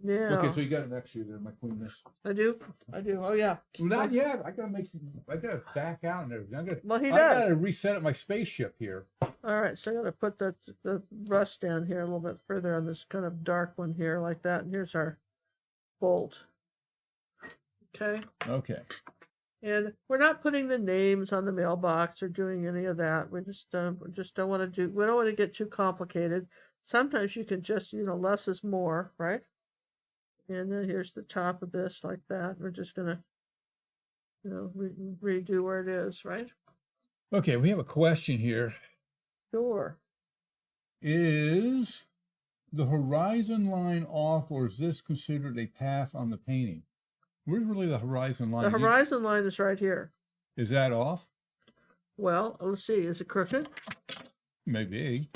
Yeah. Okay, so you got an extra there, my queenness. I do. Oh yeah. Well, not yet. I gotta back out and everything. Well, he I does. gotta reset my spaceship here. All right, so I gotta put the rust down here a little bit further on this kind of dark one here, like that. And here's our bolt. Okay. Okay. And we're not putting the names on the mailbox or doing any of that. We just don't want to do. We don't want to get too complicated. Sometimes you can just, less is more, right? And then here's the top of this, like that. We're just gonna, redo where it is, right? Okay, we have a question here. Sure. Is the horizon line off, or is this considered a path on the painting? Where's really the horizon line? The horizon line is right here. Is that off? Well, let's see. Is it crooked? Maybe.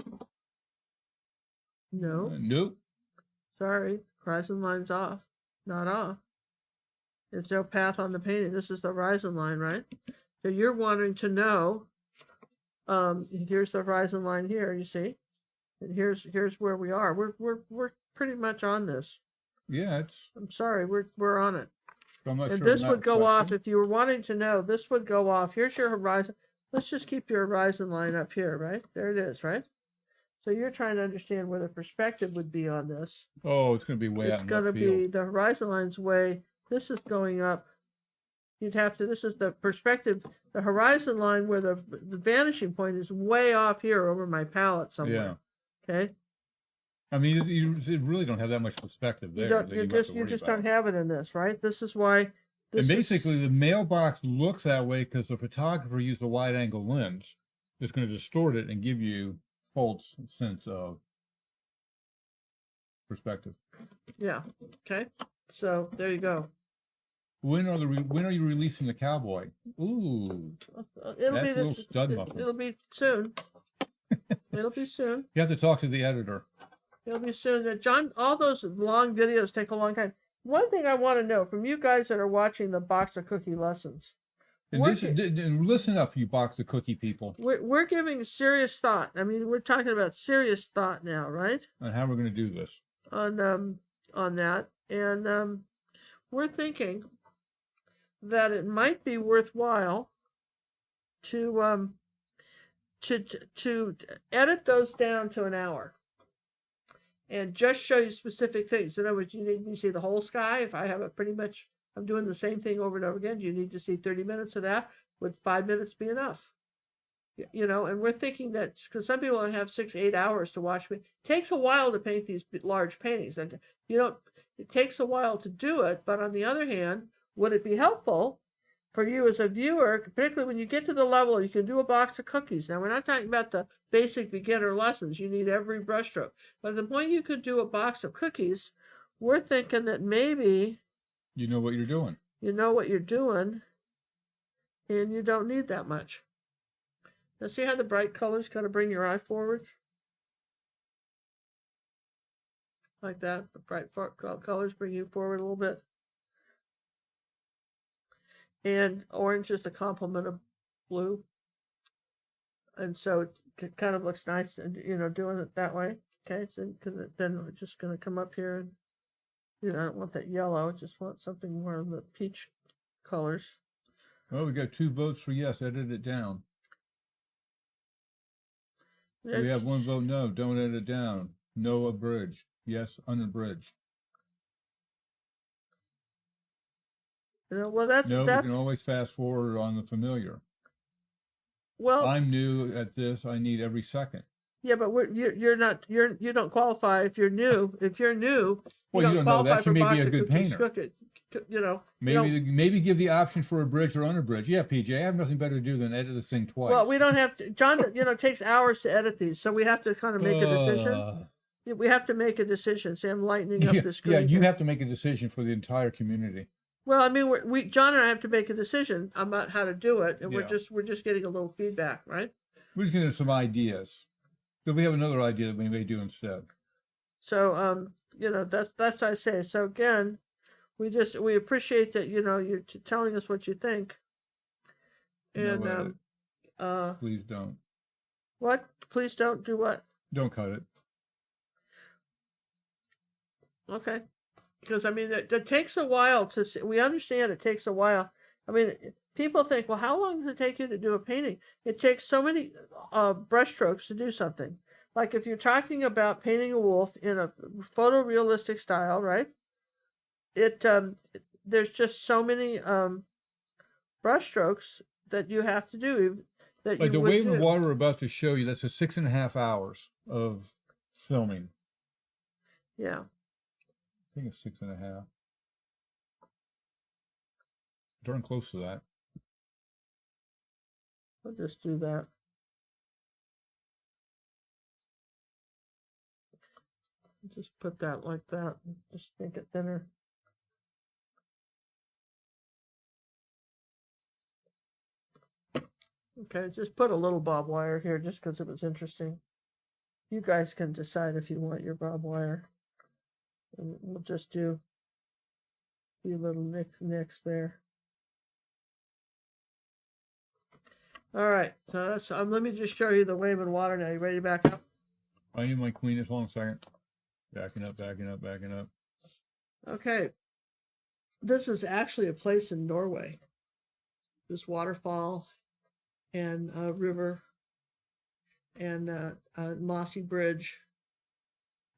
No. Nope. Sorry. Horizon line's off. Not off. There's no path on the painting. This is the horizon line, right? So you're wanting to know, here's the horizon line here, you see? And here's where we are. We're pretty much on this. Yeah, I'm sorry, we're on it. So I'm not And sure this on would that go off, question. if you were wanting to know, this would go off. Here's your horizon. Let's just keep your horizon line up here, right? There it is, right? So you're trying to understand where the perspective would be on this. Oh, it's going to be way out It's in going to left be, field. the horizon line's way, this is going up. You'd have to, this is the perspective, the horizon line where the vanishing point is way off here over my palette somewhere. Yeah. Okay? I mean, you really don't have that much perspective there. You don't, that you have to just worry don't about. have it in this, right? This is why. And basically, the mailbox looks that way because the photographer used a wide angle lens that's going to distort it and give you false sense of perspective. Yeah. Okay. So there you go. When are you releasing the cowboy? Ooh, It'll that's be a little stud muffin. It'll be soon. It'll be soon. You have to talk to the editor. It'll be soon. John, all those long videos take a long time. One thing I want to know from you guys that are watching the box of cookie lessons. And listen up, you box of cookie people. We're giving serious thought. I mean, we're talking about serious thought now, right? On how we're going to do this. On that, and we're thinking that it might be worthwhile to edit those down to an hour and just show you specific things. In other words, you need to see the whole sky. If I have I'm doing the same thing over and over again. You need to see 30 minutes of that. Would 5 minutes be enough? You know, and we're thinking that because some people only have 6-8 hours to watch me. It takes a while to paint these large paintings, and it takes a while to do it. But on the other hand, would it be helpful for you as a viewer, particularly when you get to the level you can do a box of cookies? Now, we're not talking about the basic beginner lessons. You need every brushstroke. But at the point you could do a box of cookies, we're thinking that maybe you know what you're doing. You know what you're doing, and you don't need that much. Now, see how the bright colors kind of bring your eye forward? Like that. The bright colors bring you forward a little bit. And orange is the complement of blue. And so it kind of looks nice, and doing it that way. Okay, so then we're just going to come up here and, I don't want that yellow. I just want something more of the peach colors. Well, we got 2 votes for yes, edit it down. We have 1 vote no, don't edit it down. No abridged. Yes, unabridged. Well, that's we can always fast forward on the familiar. Well, I'm new at this. I need every second. Yeah, but you don't qualify if you're new. If you're new, well, you don't know that. You may be a good painter. Maybe give the option for abridged or unabridged. Yeah, PJ, I have nothing better to do than edit this thing twice. Well, we don't have to. John, it takes hours to edit these, so we have to kind of make a decision. We have to make a decision. See, I'm lightening up the screen. Yeah, you have to make a decision for the entire community. Well, I mean, John and I have to make a decision about how to do it, and we're just getting a little feedback, right? We're just getting some ideas. So we have another idea that we may do instead. So, that's I say. So again, we appreciate that, you're telling us what you think. And, please don't. What? Please don't do what? Don't cut it. Okay. Because, I mean, it takes a while to see. We understand it takes a while. I mean, people think, well, how long does it take you to do a painting? It takes so many brushstrokes to do something. Like if you're talking about painting a wolf in a photorealistic style, right? There's just so many brushstrokes that you have to do. Like the wave and water we're about to show you, that's a 6.5 hours of filming. Yeah. I think it's 6.5. Darn close to that. I'll just do that. Just put that like that. Just make it thinner. Okay, just put a little barbed wire here just because it was interesting. You guys can decide if you want your barbed wire. And we'll just do a few little nicks there. All right, so that's, let me just show you the wave and water now. You ready to back up? I need my queen. Just 1 second. Backing up, backing up, backing up. Okay. This is actually a place in Norway. This waterfall and river and mossy bridge.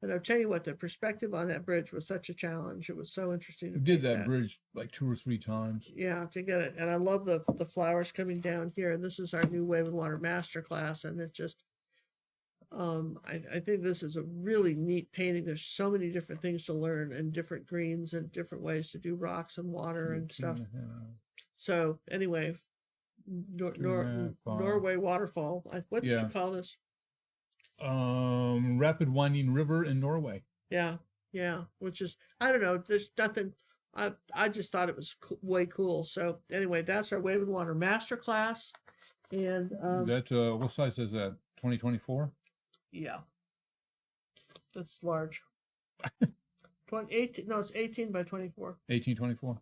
And I'll tell you what, the perspective on that bridge was such a challenge. It was so interesting to We did paint that bridge like 2 or 3 times. Yeah, to get it. And I love the flowers coming down here. And this is our new Wave and Water Masterclass. And it just, I think this is a really neat painting. There's so many different things to learn and different greens and different ways to do rocks and water and stuff. So anyway, Norway waterfall. What did you call this? Rapid winding river in Norway. Yeah, which is, I don't know, there's nothing, I just thought it was way cool. So anyway, that's our Wave and Water Masterclass. And that what size is that? 2024? Yeah, that's large. 18, no, it's 18 by 24. 1824.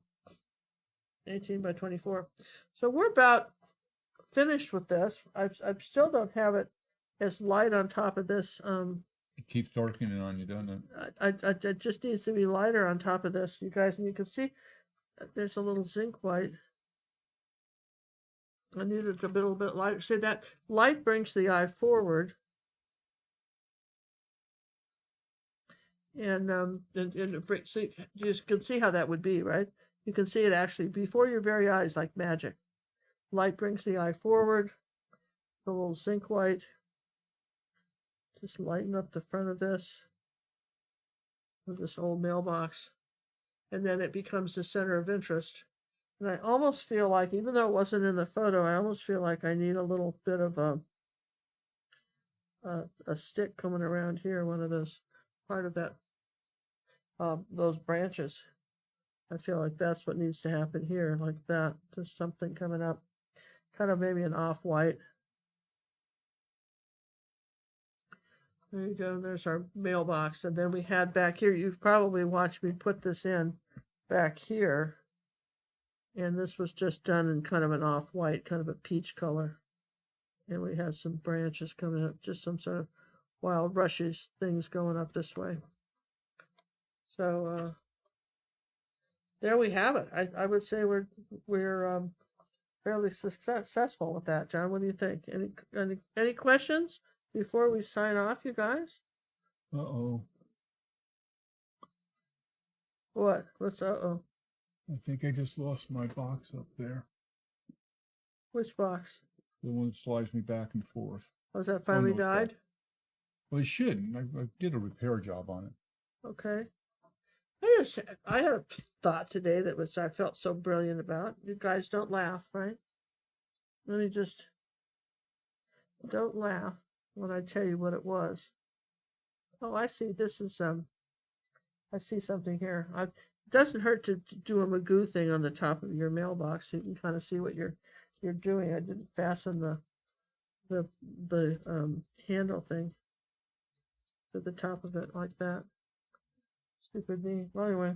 18 by 24. So we're about finished with this. I still don't have it as light on top of this. It keeps darkening on you, doesn't it? It just needs to be lighter on top of this, you guys. And you can see there's a little zinc white. I need it a little bit lighter. See, that light brings the eye forward. And see, you can see how that would be, right? You can see it actually before your very eyes, like magic. Light brings the eye forward. A little zinc white. Just lighten up the front of this with this old mailbox. And then it becomes the center of interest. And I almost feel like, even though it wasn't in the photo, I almost feel like I need a little bit of a stick coming around here, one of those, part of that, those branches. I feel like that's what needs to happen here, like that. Just something coming up, kind of maybe an off-white. There you go, there's our mailbox. And then we had back here, you've probably watched me put this in back here. And this was just done in kind of an off-white, kind of a peach color. And we had some branches coming up, just some sort of wild rushes things going up this way. So there we have it. I would say we're fairly successful with that. John, what do you think? Any questions before we sign off, you guys? Uh-oh. What? What's uh-oh? I think I just lost my box up there. Which box? The one that slides me back and forth. Was that finally died? Well, it shouldn't. I did a repair job on it. Okay. I had a thought today that I felt so brilliant about. You guys don't laugh, right? Let me just, don't laugh when I tell you what it was. Oh, I see. This is, I see something here. It doesn't hurt to do a Magoo thing on the top of your mailbox so you can kind of see what you're doing. I didn't fasten the handle thing to the top of it like that. Stupid me. Well, anyway,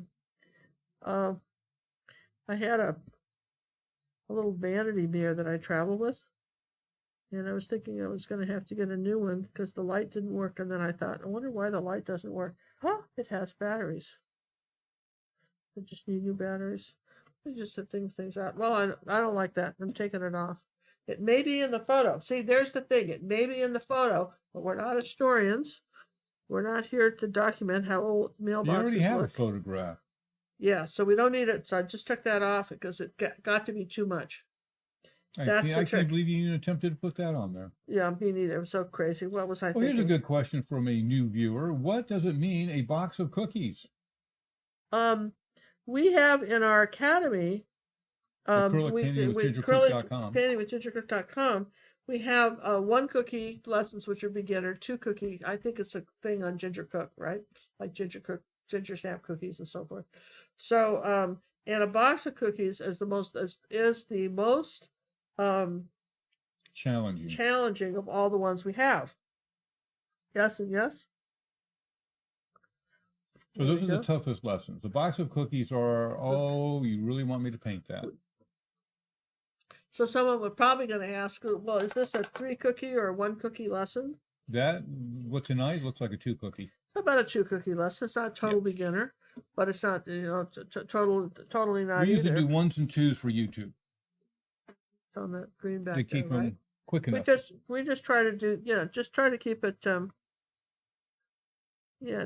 I had a little vanity mirror that I travel with, and I was thinking I was going to have to get a new one because the light didn't work. And then I thought, I wonder why the light doesn't work. Huh? It has batteries. I just need new batteries. I just have things out. Well, I don't like that. I'm taking it off. It may be in the photo. See, there's the thing. It may be in the photo, but we're not historians. We're not here to document how old mailboxes look. You already have a photograph. Yeah, so we don't need it. So I just took that off because it got to be too much. I can't believe you even attempted to put that on there. Yeah, me neither. It was so crazy. What was I thinking? Here's a good question from a new viewer. What does it mean, a box of cookies? We have in our academy, Acrylic painting with gingercook.com. Painting with gingercook.com. We have 1 cookie lessons, which are beginner, 2 cookie. I think it's a thing on Ginger Cook, right? Like Ginger snap cookies and so forth. So, and a box of cookies is the most challenging of all the ones we have. Yes and yes. So those are the toughest lessons. The box of cookies are, oh, you really want me to paint that? So someone would probably going to ask, well, is this a 3 cookie or a 1 cookie lesson? What tonight looks like a 2 cookie. It's about a 2 cookie lesson. It's not a total beginner. but it's not, totally not We usually either. do 1s and 2s for YouTube On that green back to there, keep right? them quick enough. We just try to do, just try to keep it,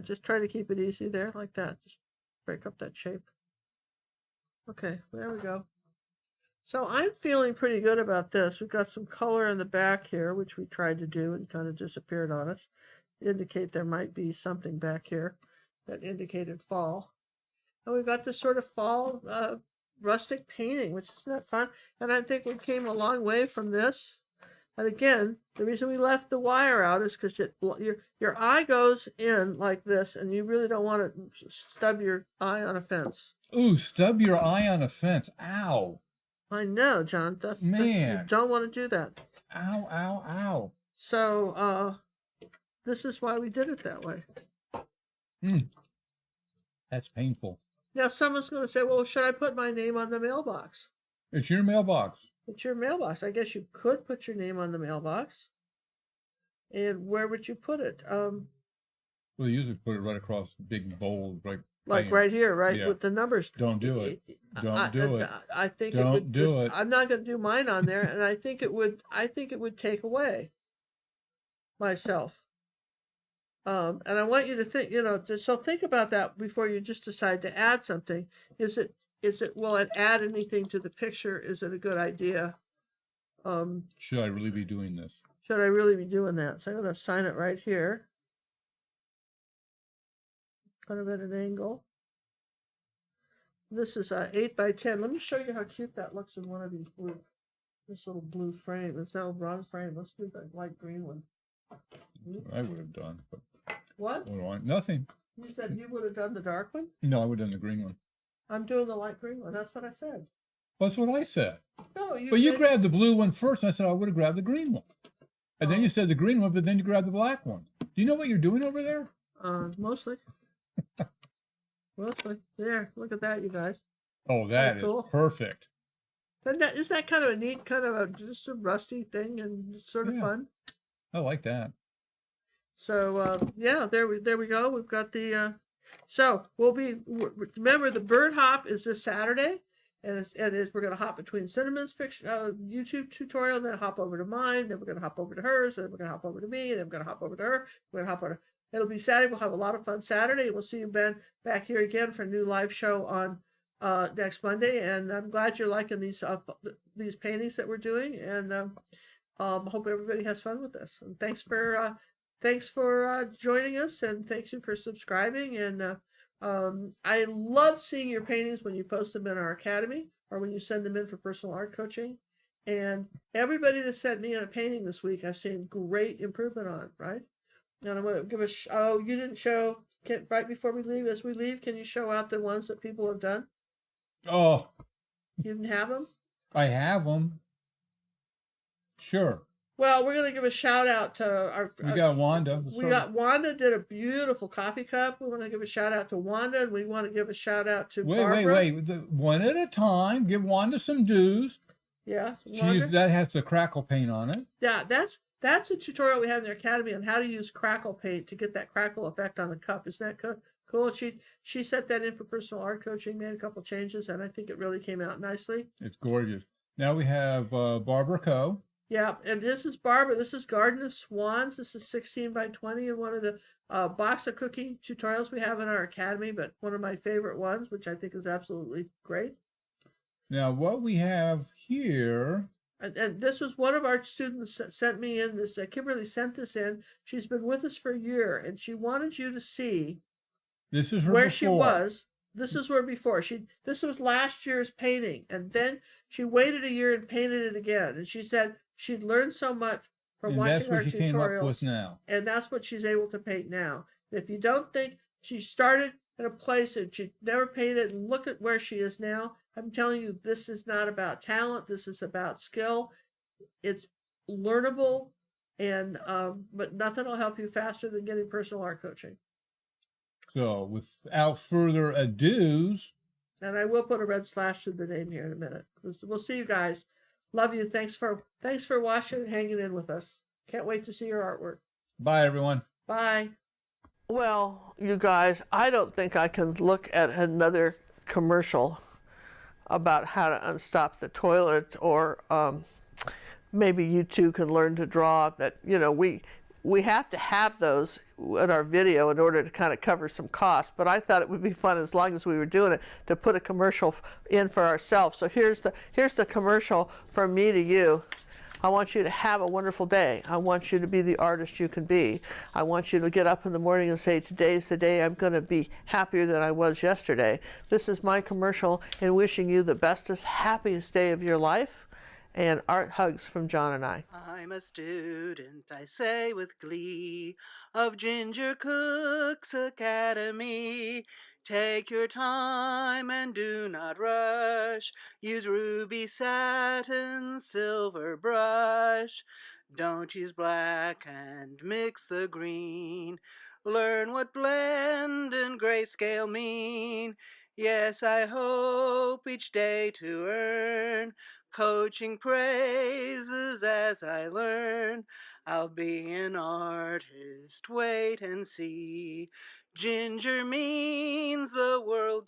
just try to keep it easy there, like that. Just break up that shape. Okay, there we go. So I'm feeling pretty good about this. We've got some color in the back here, which we tried to do and kind of disappeared on us. Indicate there might be something back here that indicated fall. And we've got this sort of fall rustic painting, which is not fun. And I think we came a long way from this. And again, the reason we left the wire out is because your eye goes in like this, and you really don't want to stub your eye on a fence. Ooh, stub your eye on a fence. Ow. I know, John. Man. You don't want to do that. Ow, ow, ow. So this is why we did it that way. That's painful. Now someone's going to say, well, should I put my name on the mailbox? It's your mailbox. It's your mailbox. I guess you could put your name on the mailbox. And where would you put it? Well, you usually put it right across the big bold, right? Like bam. right here, right? Yeah. With the numbers. Don't do it. Don't do it. I think Don't it would do it. I'm not going to do mine on there, and I think it would take away myself. And I want you to think, so think about that before you just decide to add something. Will it add anything to the picture? Is it a good idea? Should I really be doing this? Should I really be doing that? So I'm going to sign it right here. Kind of at an angle. This is 8 by 10. Let me show you how cute that looks in one of these this little blue frame. It's now bronze frame. Let's do the light green one. I would have done, but What? Nothing. You said you would have done the dark one? No, I would have done the green one. I'm doing the light green one. That's what I said. That's what I said. No, But you grabbed the blue one first, and I said I would have grabbed the green one. And then you said the green one, but then you grabbed the black one. Do you know what you're doing over there? Mostly. Mostly. There, look at that, you guys. Oh, that is cool. perfect. Is that kind of a neat, just a rusty thing and sort of fun? I like that. So, there we go. We've got the, so remember the bird hop is this Saturday. And we're going to hop between Cinnamon's YouTube tutorial, then hop over to mine, then we're going to hop over to hers, then we're going to hop over to me, then we're going to hop over to her. We're going to hop over. It'll be Saturday. We'll have a lot of fun Saturday. We'll see you, Ben, back here again for a new live show on next Monday. And I'm glad you're liking these paintings that we're doing. And hope everybody has fun with this. And thanks for joining us, and thanks you for subscribing. And I love seeing your paintings when you post them in our academy or when you send them in for personal art coaching. And everybody that sent me in a painting this week, I've seen great improvement on, right? And I'm going to give you didn't show, right before we leave, as we leave, can you show out the ones that people have done? Oh. You didn't have them? I have them. Sure. Well, we're going to give a shout out to We got Wanda. Wanda did a beautiful coffee cup. We want to give a shout out to Wanda, and we want to give a shout out to Barbara. Wait. One at a time. Give Wanda some dues. Yeah. That has the crackle paint on it. Yeah, that's a tutorial we have in the academy on how to use crackle paint to get that crackle effect on the cup. Isn't that cool? She set that in for personal art coaching, made a couple changes, and I think it really came out nicely. It's gorgeous. Now we have Barbara Coe. Yeah, and this is Barbara. This is Garden of Swans. This is 16 by 20 and one of the box of cookie tutorials we have in our academy, but one of my favorite ones, which I think is absolutely great. Now what we have here... And this was one of our students that sent me in this. Kimberly sent this in. She's been with us for a year, and she wanted you to see this is her where before. she was. This is where before. This was last year's painting, and then she waited a year and painted it again. And she said she'd learned so much from watching our tutorials. That's what she came up with now. And that's what she's able to paint now. If you don't think she started in a place and she never painted, and look at where she is now, I'm telling you, this is not about talent. This is about skill. It's learnable, and but nothing will help you faster than getting personal art coaching. So without further ado, and I will put a red slash through the name here in a minute. We'll see you guys. Love you. Thanks for watching and hanging in with us. Can't wait to see your artwork. Bye, everyone. Bye. Well, you guys, I don't think I can look at another commercial about how to unstop the toilet, or maybe you two can learn to draw. That, you know, we have to have those in our video in order to kind of cover some costs. But I thought it would be fun, as long as we were doing it, to put a commercial in for ourselves. So here's the commercial from me to you. I want you to have a wonderful day. I want you to be the artist you can be. I want you to get up in the morning and say, today's the day I'm going to be happier than I was yesterday. This is my commercial, and wishing you the bestest, happiest day of your life. And art hugs from John and I. I'm a student, I say with glee, of Ginger Cook's Academy. Take your time and do not rush. Use ruby satin, silver brush. Don't use black and mix the green. Learn what blend and grayscale mean. Yes, I hope each day to earn coaching praises as I learn. I'll be an artist, wait and see. Ginger means the world